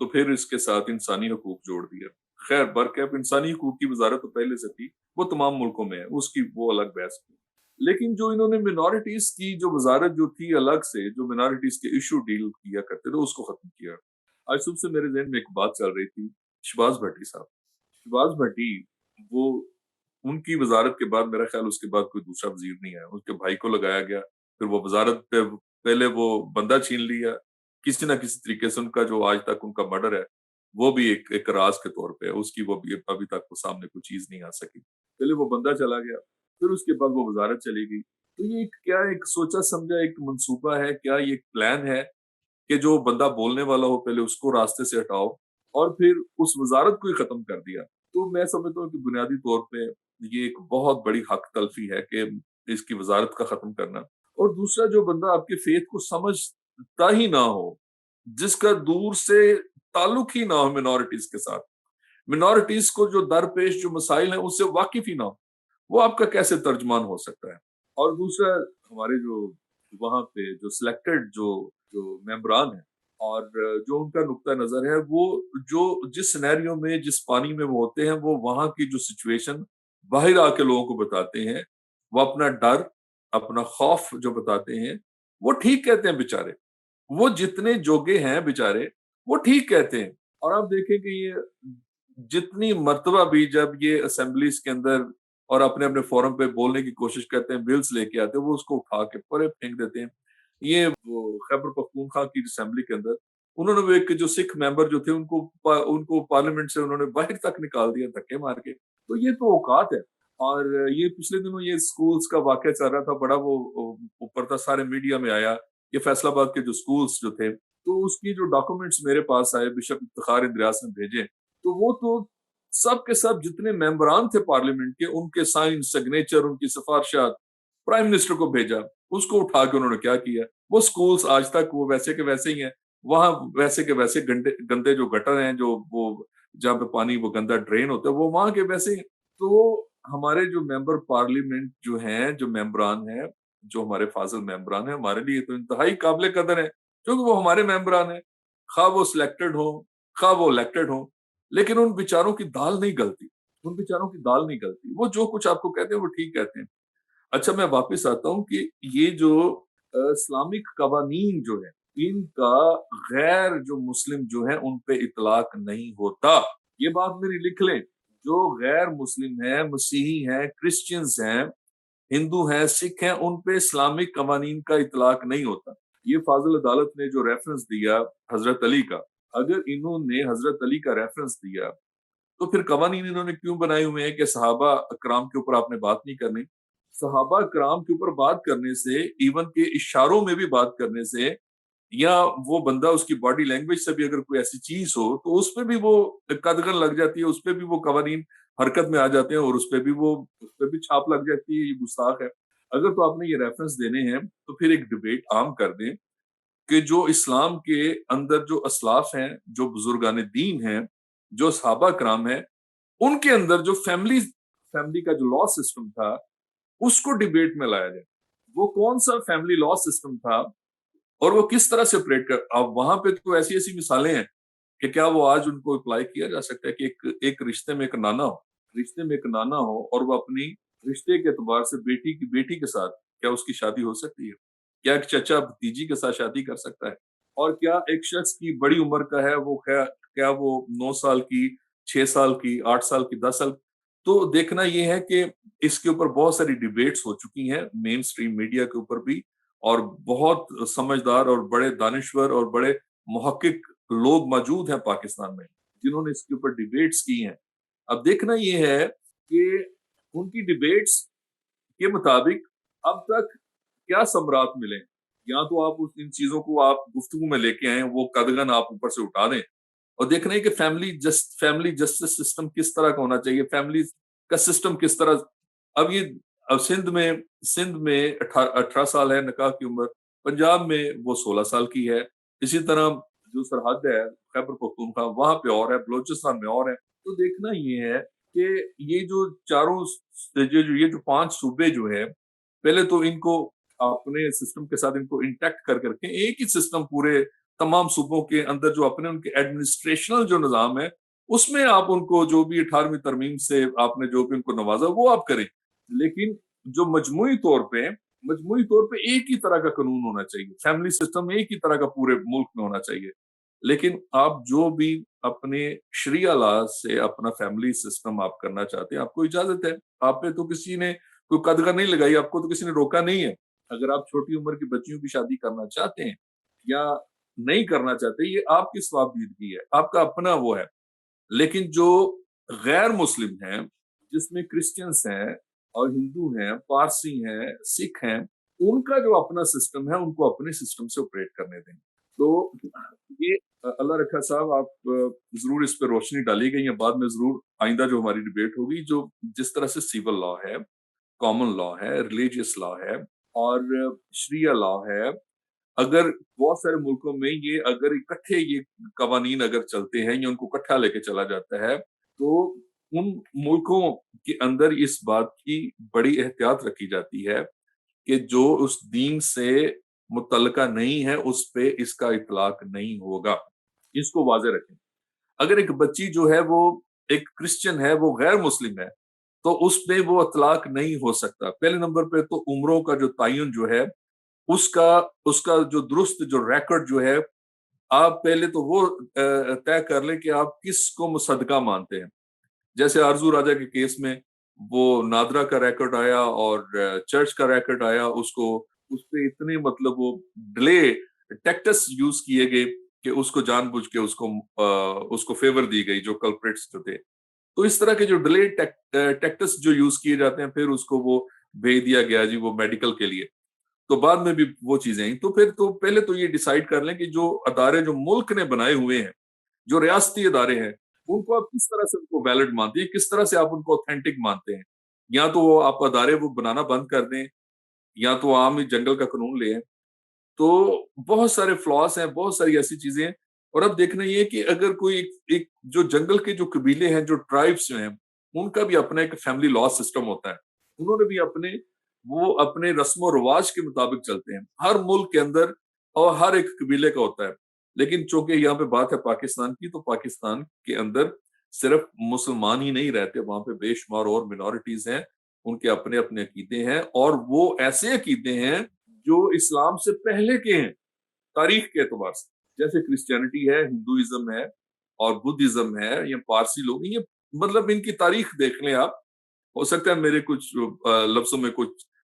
تو پھر اس کے ساتھ انسانی حقوق جوڑ دیا۔ خیر برکیف انسانی حقوق کی وزارت تو پہلے سے تھی، وہ تمام ملکوں میں ہے، اس کی وہ الگ بحث کی، لیکن جو انہوں نے منورٹیز کی جو وزارت جو تھی الگ سے، جو منورٹیز کے ایشو ڈیل کیا کرتے تھے، اس کو ختم کیا۔ آج صبح سے میرے ذہن میں ایک بات چل رہی تھی، شہباز بھٹی صاحب، شہباز بھٹی، وہ ان کی وزارت کے بعد میرا خیال اس کے بعد کوئی دوسرا وزیر نہیں آیا، اس کے بھائی کو لگایا گیا، پھر وہ وزارت پہ پہلے وہ بندہ چھین لیا کسی نہ کسی طریقے سے، ان کا جو آج تک ان کا مرڈر ہے وہ بھی ایک راز کے طور پہ، اس کی وہ بھی ابھی تک وہ سامنے کوئی چیز نہیں آ سکی، پہلے وہ بندہ چلا گیا، پھر اس کے بعد وہ وزارت چلی گئی۔ تو یہ کیا ایک سوچا سمجھا ایک منصوبہ ہے، کیا یہ ایک پلان ہے کہ جو بندہ بولنے والا ہو پہلے اس کو راستے سے ہٹاؤ اور پھر اس وزارت کو ہی ختم کر دیا؟ تو میں سمجھتا ہوں کہ بنیادی طور پہ یہ ایک بہت بڑی حق تلفی ہے کہ اس کی وزارت کا ختم کرنا، اور دوسرا جو بندہ آپ کے فیتھ کو سمجھتا ہی نہ ہو، جس کا دور سے تعلق ہی نہ ہو منورٹیز کے ساتھ، منورٹیز کو جو درپیش جو مسائل ہیں اس سے واقف ہی نہ ہو، وہ آپ کا کیسے ترجمان ہو سکتا ہے؟ اور دوسرا ہمارے جو وہاں پہ جو سلیکٹڈ جو ممبران ہیں اور جو ان کا نقطہ نظر ہے، وہ جو جس سینیریو میں جس پانی میں وہ ہوتے ہیں، وہ وہاں کی جو سچویشن باہر آ کے لوگوں کو بتاتے ہیں، وہ اپنا ڈر اپنا خوف جو بتاتے ہیں، وہ ٹھیک کہتے ہیں بیچارے، وہ جتنے جوگے ہیں بیچارے وہ ٹھیک کہتے ہیں۔ اور آپ دیکھیں کہ یہ جتنی مرتبہ بھی جب یہ اسمبلیز کے اندر اور اپنے اپنے فورم پہ بولنے کی کوشش کرتے ہیں، بلز لے کے آتے ہیں، وہ اس کو اٹھا کے پرے پھینک دیتے ہیں۔ یہ وہ خیبر پختونخوا کی اسمبلی کے اندر انہوں نے وہ ایک جو سکھ ممبر جو تھے ان کو پارلیمنٹ سے انہوں نے باہر تک نکال دیا دھکے مار کے۔ تو یہ تو اوقات ہے۔ اور یہ پچھلے دنوں یہ سکولز کا واقعہ چل رہا تھا، بڑا وہ اوپر تھا، سارے میڈیا میں آیا، یہ فیصل آباد کے جو سکولز جو تھے، تو اس کی جو ڈاکومنٹس میرے پاس آئے، بشپ افتخار اندریاس نے بھیجے، تو وہ تو سب کے سب جتنے ممبران تھے پارلیمنٹ کے، ان کے سائن سگنیچر، ان کی سفارشات پرائم منسٹر کو بھیجا، اس کو اٹھا کے انہوں نے کیا کیا، وہ سکولز آج تک وہ ویسے کے ویسے ہی ہیں، وہاں ویسے کے ویسے گندے جو گٹر ہیں، جو وہ جہاں پہ پانی وہ گندا ڈرین ہوتا ہے، وہ وہاں کے ویسے ہیں۔ تو ہمارے جو ممبر پارلیمنٹ جو ہیں، جو ممبران ہیں، جو ہمارے فاضل ممبران ہیں، ہمارے لیے تو انتہائی قابل قدر ہیں، کیونکہ وہ ہمارے ممبران ہیں، خواہ وہ سلیکٹڈ ہوں خواہ وہ الیکٹڈ ہوں، لیکن ان بیچاروں کی دال نہیں گلتی، ان بیچاروں کی دال نہیں گلتی، وہ جو کچھ آپ کو کہتے ہیں وہ ٹھیک کہتے ہیں۔ اچھا میں واپس آتا ہوں کہ یہ جو اسلامک قوانین جو ہیں، ان کا غیر جو مسلم جو ہیں ان پہ اطلاق نہیں ہوتا، یہ بات میری لکھ لیں، جو غیر مسلم ہیں، مسیحی ہیں، کرسچنز ہیں، ہندو ہیں سکھ ہیں ان پہ اسلامک قوانین کا اطلاق نہیں ہوتا. یہ فاضل عدالت نے جو ریفرنس دیا حضرت علی کا، اگر انہوں نے حضرت علی کا ریفرنس دیا تو پھر قوانین انہوں نے کیوں بنائے ہوئے ہیں کہ صحابہ کرام کے اوپر آپ نے بات نہیں کرنی؟ صحابہ کرام کے اوپر بات کرنے سے، ایون کے اشاروں میں بھی بات کرنے سے، یا وہ بندہ اس کی باڈی لینگویج سے بھی اگر کوئی ایسی چیز ہو تو اس پہ بھی وہ قدغن لگ جاتی ہے، اس پہ بھی وہ قوانین حرکت میں آ جاتے ہیں اور اس پہ بھی چھاپ لگ جاتی ہے. یہ گستاخ ہے. اگر تو آپ نے یہ ریفرنس دینے ہیں تو پھر ایک ڈبیٹ عام کر دیں کہ جو اسلام کے اندر جو اسلاف ہیں، جو بزرگان دین ہیں، جو صحابہ کرام ہیں، ان کے اندر جو فیملی کا جو لا سسٹم تھا اس کو ڈبیٹ میں لایا جائے. وہ کون سا فیملی لا سسٹم تھا اور وہ کس طرح سے آپریٹ کر. اب وہاں پہ تو ایسی مثالیں ہیں کہ کیا وہ آج ان کو اپلائی کیا جا سکتا ہے کہ ایک رشتے میں ایک نانا ہو اور وہ اپنی رشتے کے اعتبار سے بیٹی کے ساتھ کیا اس کی شادی ہو سکتی ہے؟ کیا ایک چچا بھتیجی کے ساتھ شادی کر سکتا ہے؟ اور کیا ایک شخص کی بڑی عمر کا ہے وہ کیا وہ 9 سال کی، 6 سال کی، 8 سال کی، 10 سال؟ تو دیکھنا یہ ہے کہ اس کے اوپر بہت ساری ڈیبیٹس ہو چکی ہیں مین سٹریم میڈیا کے اوپر بھی، اور بہت سمجھدار اور بڑے دانشور اور بڑے محقق لوگ موجود ہیں پاکستان میں جنہوں نے اس کے اوپر ڈیبیٹس کی ہیں. اب دیکھنا یہ ہے کہ ان کی ڈیبیٹس کے مطابق اب تک کیا ثمرات ملے. یا تو آپ ان چیزوں کو آپ گفتگو میں لے کے آئیں، وہ قدغن آپ اوپر سے اٹھا دیں، اور دیکھنا ہے کہ فیملی جسٹس سسٹم کس طرح کا ہونا چاہیے، فیملی کا سسٹم کس طرح. اب سندھ میں 18 سال ہے نکاح کی عمر، پنجاب میں وہ 16 سال کی ہے. اسی طرح جو سرحد ہے خیبر پختونخوا وہاں پہ اور ہے، بلوچستان میں اور ہے. تو دیکھنا یہ ہے کہ یہ جو یہ جو 5 صوبے جو ہے، پہلے تو ان کو اپنے سسٹم کے ساتھ ان کو انٹیکٹ کر کے ایک ہی سسٹم پورے تمام صوبوں کے اندر جو اپنے ان کے ایڈمنسٹریشنل جو نظام ہے اس میں آپ ان کو جو بھی 18ویں ترمیم سے آپ نے جو بھی ان کو نوازا وہ آپ کریں. لیکن جو مجموعی طور پہ ایک ہی طرح کا قانون ہونا چاہیے، فیملی سسٹم ایک ہی طرح کا پورے ملک میں ہونا چاہیے. لیکن آپ جو بھی اپنے شریعہ لا سے اپنا فیملی سسٹم آپ کرنا چاہتے ہیں، آپ کو اجازت ہے. آپ پہ تو کسی نے کوئی قدغن نہیں لگائی، آپ کو تو کسی نے روکا نہیں ہے. اگر آپ چھوٹی عمر کی بچیوں کی شادی کرنا چاہتے ہیں یا نہیں کرنا چاہتے، یہ آپ کی ثوابدیدگی ہے، آپ کا اپنا وہ ہے. لیکن جو غیر مسلم ہیں، جس میں کرسچنس ہیں اور ہندو ہیں، پارسی ہیں، سکھ ہیں، ان کا جو اپنا سسٹم ہے ان کو اپنے سسٹم سے آپریٹ کرنے دیں. تو یہ اللہ رکھا صاحب آپ ضرور اس پہ روشنی ڈالی گئی ہے. بعد میں ضرور آئندہ جو ہماری ڈیبیٹ ہوگی، جو جس طرح سے سیول لا ہے، کامن لا ہے، ریلیجیس لا ہے اور شریعہ لا ہے، اگر بہت سارے ملکوں میں یہ اگر اکٹھے یہ قوانین اگر چلتے ہیں یا ان کو اکٹھا لے کے چلا جاتا ہے، تو ان ملکوں کے اندر اس بات کی بڑی احتیاط رکھی جاتی ہے کہ جو اس دین سے متعلقہ نہیں ہے اس پہ اس کا اطلاق نہیں ہوگا. اس کو واضح رکھیں. اگر ایک بچی جو ہے وہ ایک کرسچن ہے، وہ غیر مسلم ہے، تو اس پہ وہ اطلاق نہیں ہو سکتا. پہلے نمبر پہ تو عمروں کا جو تعین جو ہے اس کا جو درست جو ریکارڈ جو ہے، آپ پہلے تو وہ طے کر لیں کہ آپ کس کو مصدقہ مانتے ہیں. جیسے آرزو راجہ کے کیس میں وہ نادرا کا ریکارڈ آیا اور چرچ کا ریکارڈ آیا، اس پہ اتنے مطلب وہ ڈیلے ٹیکٹس یوز کیے گئے کہ اس کو جان بوجھ کے اس کو فیور دی گئی جو کلپریٹس جو تھے. تو اس طرح کے جو ڈیلے ٹیکٹس جو یوز کیے جاتے ہیں، پھر اس کو وہ بھیج دیا گیا جی وہ میڈیکل کے لیے. تو بعد میں بھی وہ چیزیں ہیں. تو پھر تو پہلے تو یہ ڈیسائیڈ کر لیں کہ جو ادارے جو ملک نے بنائے ہوئے ہیں، جو ریاستی ادارے ہیں، ان کو آپ کس طرح سے ان کو ویلڈ مانتے ہیں، کس طرح سے آپ ان کو اوتھینٹک مانتے ہیں. یا تو وہ آپ ادارے وہ بنانا بند کر دیں، یا تو عام ہی جنگل کا قانون لے. تو بہت سارے فلاس ہیں، بہت ساری ایسی چیزیں ہیں. اور اب دیکھنا یہ کہ اگر کوئی ایک جو جنگل کے جو قبیلے ہیں، جو ٹرائبس ہیں، ان کا بھی اپنا ایک فیملی لا سسٹم ہوتا ہے. انہوں نے بھی اپنے رسم و رواج کے مطابق چلتے ہیں. ہر ملک کے اندر اور ہر ایک قبیلے کا ہوتا ہے. لیکن چونکہ یہاں پہ بات ہے پاکستان کی، تو پاکستان کے اندر صرف مسلمان ہی نہیں رہتے، وہاں پہ بے شمار اور منورٹیز ہیں، ان کے اپنے اپنے عقیدے ہیں، اور وہ ایسے عقیدے ہیں جو اسلام سے پہلے کے ہیں تاریخ کے اعتبار سے. جیسے کرسچینٹی ہے، ہندوازم ہے اور بدھزم ہے، یا پارسی لوگ ہیں. یہ مطلب ان کی تاریخ دیکھ لیں آپ. ہو سکتا ہے میرے کچھ لفظوں میں کچھ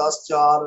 10-4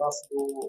10-2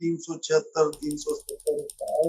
376, 377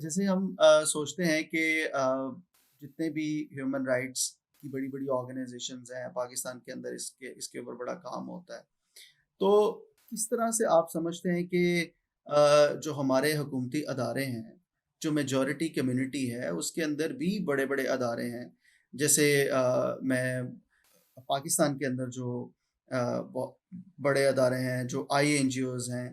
جیسے ہم سوچتے ہیں کہ جتنے بھی ہیومن رائٹس کی بڑی بڑی آرگنائزیشنز ہیں پاکستان کے اندر، اس کے اوپر بڑا کام ہوتا ہے، تو کس طرح سے آپ سمجھتے ہیں کہ جو ہمارے حکومتی ادارے ہیں، جو میجورٹی کمیونٹی ہے، اس کے اندر بھی بڑے بڑے ادارے ہیں، جیسے میں پاکستان کے اندر جو بڑے ادارے ہیں، جو آئی این جی اوز ہیں،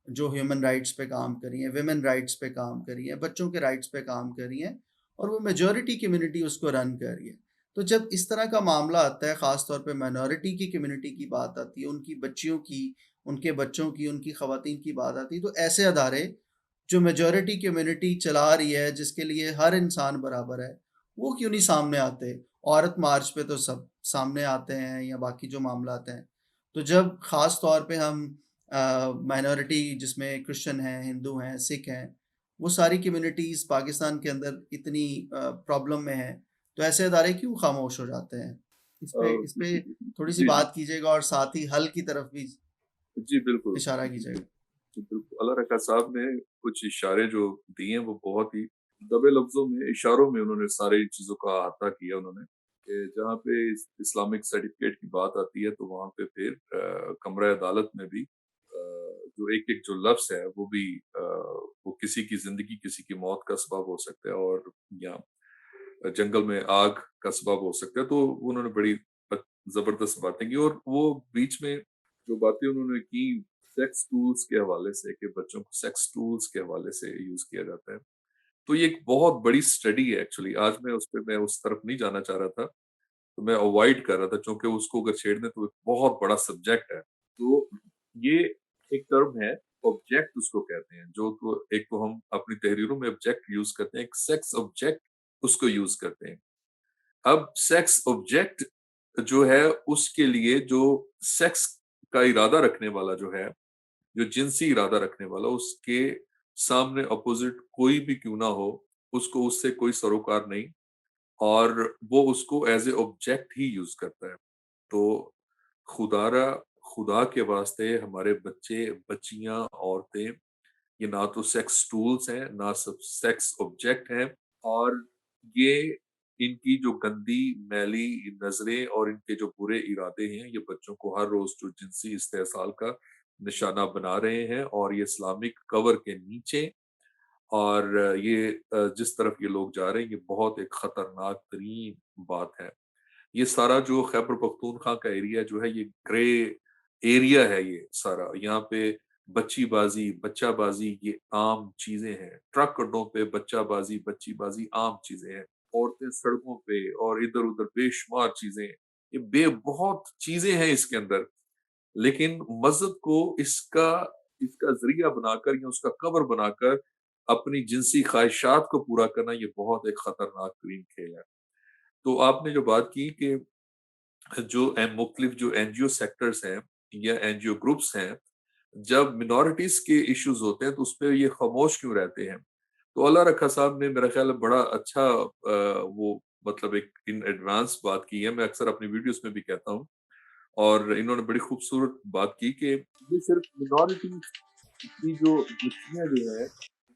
جو ہیومن رائٹس پہ کام کری ہیں، ویمن رائٹس پہ کام کری ہیں، بچوں کے رائٹس پہ کام کری ہیں، اور وہ میجورٹی کمیونٹی اس کو رن کر رہی ہے. تو جب اس طرح کا معاملہ آتا ہے، خاص طور پہ مائنورٹی کی کمیونٹی کی بات آتی ہے، ان کی بچیوں کی، ان کے بچوں کی، ان کی خواتین کی بات آتی ہے، تو ایسے ادارے جو میجورٹی کمیونٹی چلا رہی ہے، جس کے لیے ہر انسان برابر ہے، وہ کیوں نہیں سامنے آتے؟ عورت مارچ پہ تو سب سامنے آتے ہیں، یا باقی جو معاملات ہیں. تو جب خاص طور پہ ہم مائنورٹی جس میں کرسچن ہیں، ہندو ہیں، سکھ ہیں، وہ ساری کمیونٹیز پاکستان کے اندر اتنی پرابلم میں ہیں، تو ایسے ادارے کیوں خاموش ہو جاتے ہیں؟ اس پہ تھوڑی سی جی جی بات کیجیے گا، اور ساتھ ہی حل کی طرف بھی جی بالکل اشارہ کیجیے گا. بالکل. اللہ رکھا صاحب نے کچھ اشارے جو دیے وہ بہت ہی دبے لفظوں میں، اشاروں میں انہوں نے ساری چیزوں کا احاطہ کیا. انہوں نے کہ جہاں پہ اسلامک سرٹیفکیٹ کی بات آتی ہے تو وہاں پہ پھر کمرہ عدالت میں بھی جو ایک ایک جو لفظ ہے وہ بھی وہ کسی کی زندگی، کسی کی موت کا سبب ہو سکتا ہے، اور یا جنگل میں آگ کا سبب ہو سکتا ہے. تو انہوں نے بڑی زبردست باتیں کی، اور وہ بیچ میں جو باتیں انہوں نے کی سیکس ٹولز کے حوالے سے، کہ بچوں کو سیکس ٹولز کے حوالے سے یوز کیا جاتا ہے، تو یہ ایک بہت بڑی سٹڈی ہے. ایکچولی آج میں اس طرف نہیں جانا چاہ رہا تھا، تو میں اوائڈ کر رہا تھا، چونکہ اس کو اگر چھیڑ دیں تو ایک بہت بڑا سبجیکٹ ہے. تو یہ ایک ٹرم ہے آبجیکٹ، اس کو کہتے ہیں، جو تو ایک تو ہم اپنی تحریروں میں آبجیکٹ یوز کرتے ہیں، ایک سیکس آبجیکٹ اس کو یوز کرتے ہیں. اب سیکس آبجیکٹ جو ہے، اس کے لیے جو سیکس کا ارادہ رکھنے والا جو ہے، جو جنسی ارادہ رکھنے والا، اس کے سامنے اپوزٹ کوئی بھی کیوں نہ ہو، اس کو اس سے کوئی سروکار نہیں، اور وہ اس کو as a object he use کرتا ہے. تو خدا کے واسطے ہمارے بچے، بچیاں، عورتیں، یہ نہ تو سیکس ٹولز ہیں، نہ سیکس آبجیکٹ ہیں. اور یہ ان کی جو گندی میلی نظریں اور ان کے جو برے ارادے ہیں، یہ بچوں کو ہر روز جو جنسی استحصال کا نشانہ بنا رہے ہیں. اور یہ اسلامک کور کے نیچے، اور یہ جس طرف یہ لوگ جا رہے ہیں، یہ بہت ایک خطرناک ترین بات ہے. یہ سارا جو خیبر پختونخوا کا ایریا جو ہے، یہ گرے ایریا ہے. یہ سارا یہاں پہ بچی بازی، بچہ بازی یہ عام چیزیں ہیں. ٹرک اڈوں پہ بچہ بازی، بچی بازی عام چیزیں ہیں. عورتیں سڑکوں پہ، اور ادھر ادھر بے شمار چیزیں، یہ بہت چیزیں ہیں اس کے اندر. لیکن مذہب کو اس کا ذریعہ بنا کر، یا اس کا کور بنا کر اپنی جنسی خواہشات کو پورا کرنا، یہ بہت ایک خطرناک ترین کھیل ہے. تو آپ نے جو بات کی کہ جو مختلف جو این جی او سیکٹرز ہیں یا این جی او گروپس ہیں، جب منورٹیز کے ایشوز ہوتے ہیں تو اس پہ یہ خاموش کیوں رہتے ہیں؟ تو اللہ رکھا صاحب نے میرا خیال ہے بڑا اچھا وہ مطلب ایک ان ایڈوانس بات کی ہے. میں اکثر اپنی ویڈیوز میں بھی کہتا ہوں، اور انہوں نے بڑی خوبصورت بات کی کہ یہ صرف منورٹی کی جو بچیاں جو ہیں،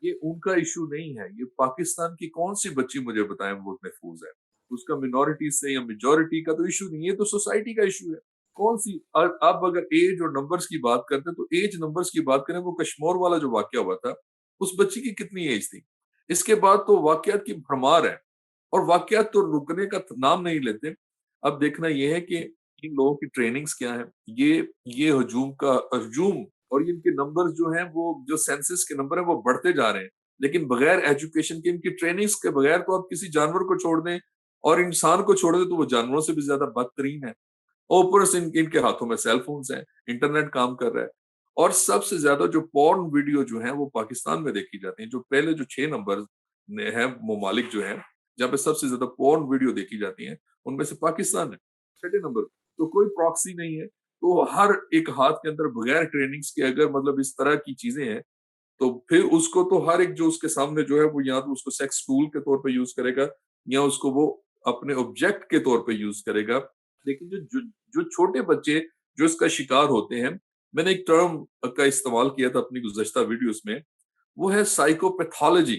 یہ ان کا ایشو نہیں ہے. یہ پاکستان کی کون سی بچی مجھے بتائیں وہ محفوظ ہے؟ اس کا منورٹی سے یا میجورٹی کا تو ایشو نہیں ہے، تو سوسائٹی کا ایشو ہے. کون سی اب اگر ایج اور نمبرز کی بات کرتے ہیں تو ایج نمبرز کی بات کریں، وہ کشمور والا جو واقعہ ہوا تھا، اس بچی کی کتنی ایج تھی؟ اس کے بعد تو واقعات کی بھرمار ہے، اور واقعات تو رکنے کا نام نہیں لیتے. اب دیکھنا یہ ہے کہ ان لوگوں کی ٹریننگز کیا ہیں. یہ ہجوم اور ان کے نمبر جو ہیں، وہ جو سینسس کے نمبر ہیں وہ بڑھتے جا رہے ہیں. لیکن بغیر ایجوکیشن کے، ان کی ٹریننگز کے بغیر تو آپ کسی جانور کو چھوڑ دیں اور انسان کو چھوڑ دیں تو وہ جانوروں سے بھی زیادہ بدترین ہے. اوپر سے ان کے ہاتھوں میں سیل فونز ہیں، انٹرنیٹ کام کر رہا ہے. اور سب سے زیادہ جو پورن ویڈیو جو ہیں وہ پاکستان میں دیکھی جاتی ہیں. جو پہلے جو 6 نمبر ہیں ممالک جو ہیں جہاں پہ سب سے زیادہ پورن ویڈیو دیکھی جاتی ہیں، ان میں سے پاکستان ہے 6 نمبر. تو کوئی پراکسی نہیں ہے. تو ہر ایک ہاتھ کے اندر بغیر ٹریننگز کے اگر مطلب اس طرح کی چیزیں ہیں، تو پھر اس کو تو ہر ایک جو اس کے سامنے جو ہے وہ یا تو اس کو سیکس ٹول کے طور پہ یوز کرے گا، یا اس کو وہ اپنے آبجیکٹ کے طور پہ یوز کرے گا. لیکن جو چھوٹے بچے جو اس کا شکار ہوتے ہیں، میں نے ایک ٹرم کا استعمال کیا تھا اپنی گزشتہ ویڈیوز میں، وہ ہے سائیکوپیتھولوجی.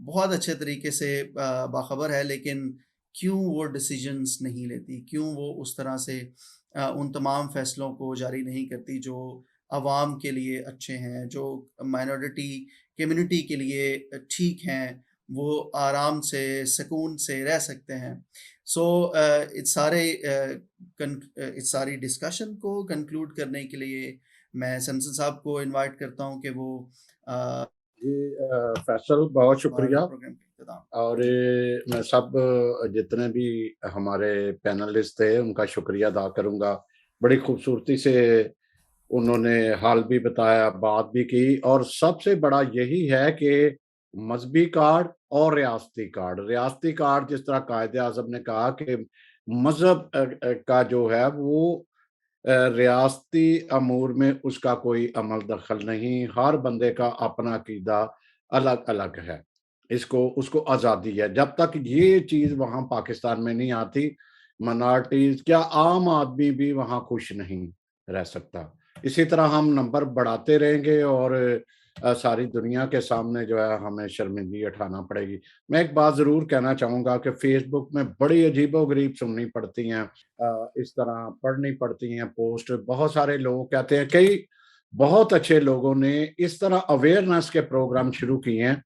بہت اچھے طریقے سے باخبر ہے، لیکن کیوں وہ ڈیسیجنز نہیں لیتی، کیوں وہ اس طرح سے ان تمام فیصلوں کو جاری نہیں کرتی جو عوام کے لیے اچھے ہیں، جو مائنورٹی کمیونٹی کے لیے ٹھیک ہیں، وہ آرام سے سکون سے رہ سکتے ہیں. سو اس ساری ڈسکشن کو کنکلوڈ کرنے کے لیے میں سمسن صاحب کو انوائٹ کرتا ہوں کہ وہ جی فیصل بہت شکریہ. پروگرام کا اختتام. اور میں سب جتنے بھی ہمارے پینلسٹ تھے ان کا شکریہ ادا کروں گا. بڑی خوبصورتی سے انہوں نے حال بھی بتایا، بات بھی کی، اور سب سے بڑا یہی ہے کہ مذہبی کارڈ اور ریاستی کارڈ جس طرح قائد اعظم نے کہا کہ مذہب کا جو ہے وہ ریاستی امور میں اس کا کوئی عمل دخل نہیں، ہر بندے کا اپنا عقیدہ الگ الگ ہے، اس کو آزادی ہے. جب تک یہ چیز وہاں پاکستان میں نہیں آتی، منارٹیز کیا عام آدمی بھی وہاں خوش نہیں رہ سکتا. اسی طرح ہم نمبر بڑھاتے رہیں گے اور ساری دنیا کے سامنے جو ہے ہمیں شرمندگی اٹھانا پڑے گی. میں ایک بات ضرور کہنا چاہوں گا کہ فیس بک میں بڑی عجیب و غریب سننی پڑتی ہیں، اس طرح پڑھنی پڑتی ہیں پوسٹ. بہت سارے لوگ کہتے ہیں، کئی بہت اچھے لوگوں نے اس طرح اویئرنیس کے پروگرام شروع کیے ہیں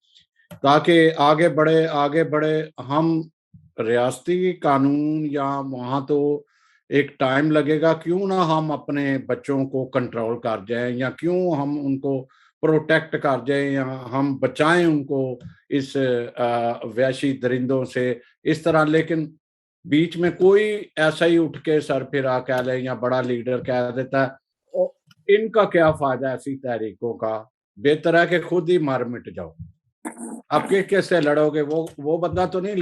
تاکہ آگے بڑھے. ہم ریاستی قانون یا وہاں تو ایک ٹائم لگے گا، کیوں نہ ہم اپنے بچوں کو کنٹرول کر جائیں، یا کیوں ہم ان کو پروٹیکٹ کر جائیں، یا ہم بچائیں ان کو اس وحشی درندوں سے اس طرح. لیکن بیچ میں کوئی ایسا ہی اٹھ کے سر پھرا کہہ لے یا بڑا لیڈر کہہ دیتا ہے، ان کا کیا فائدہ ایسی تحریکوں کا؟ بہتر ہے کہ خود ہی مر مٹ جاؤ. اب کس سے لڑو گے؟ وہ بندہ تو نہیں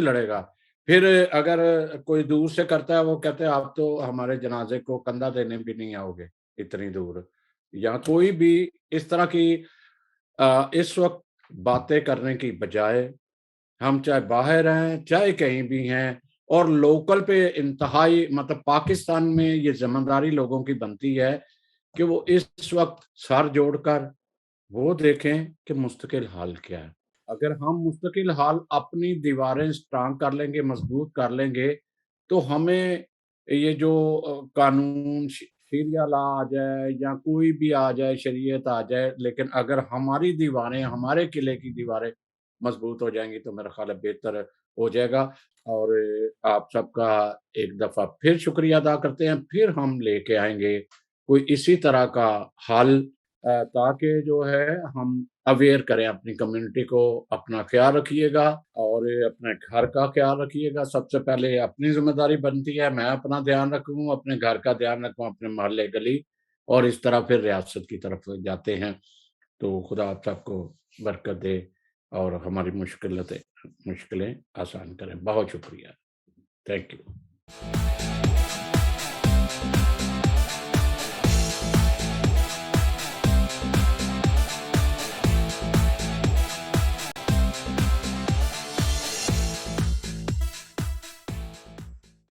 لڑے گا. پھر اگر کوئی دور سے کرتا ہے، وہ کہتے ہیں آپ تو ہمارے جنازے کو کندھا دینے بھی نہیں آؤ گے اتنی دور. یا کوئی بھی اس طرح کی اس وقت باتیں کرنے کی بجائے ہم چاہے باہر ہیں چاہے کہیں بھی ہیں، اور لوکل پہ انتہائی مطلب پاکستان میں یہ ذمہ داری لوگوں کی بنتی ہے کہ وہ اس وقت سر جوڑ کر وہ دیکھیں کہ مستقل حال کیا ہے. اگر ہم مستقل حال اپنی دیواریں سٹرانگ کر لیں گے، مضبوط کر لیں گے، تو ہمیں یہ جو قانون شریعہ لا آ جائے یا کوئی بھی آ جائے، شریعت آ جائے، لیکن اگر ہماری دیواریں، ہمارے قلعے کی دیواریں مضبوط ہو جائیں گی تو میرا خیال ہے بہتر ہو جائے گا. اور آپ سب کا ایک دفعہ پھر شکریہ ادا کرتے ہیں. پھر ہم لے کے آئیں گے کوئی اسی طرح کا حل، تاکہ جو ہے ہم اویئر کریں اپنی کمیونٹی کو. اپنا خیال رکھیے گا اور اپنے گھر کا خیال رکھیے گا. سب سے پہلے اپنی ذمہ داری بنتی ہے، میں اپنا دھیان رکھوں، اپنے گھر کا دھیان رکھوں، اپنے محلے گلی، اور اس طرح پھر ریاست کی طرف جاتے ہیں. تو خدا آپ سب کو برکت دے اور ہماری مشکلیں آسان کریں. بہت شکریہ. Thank you.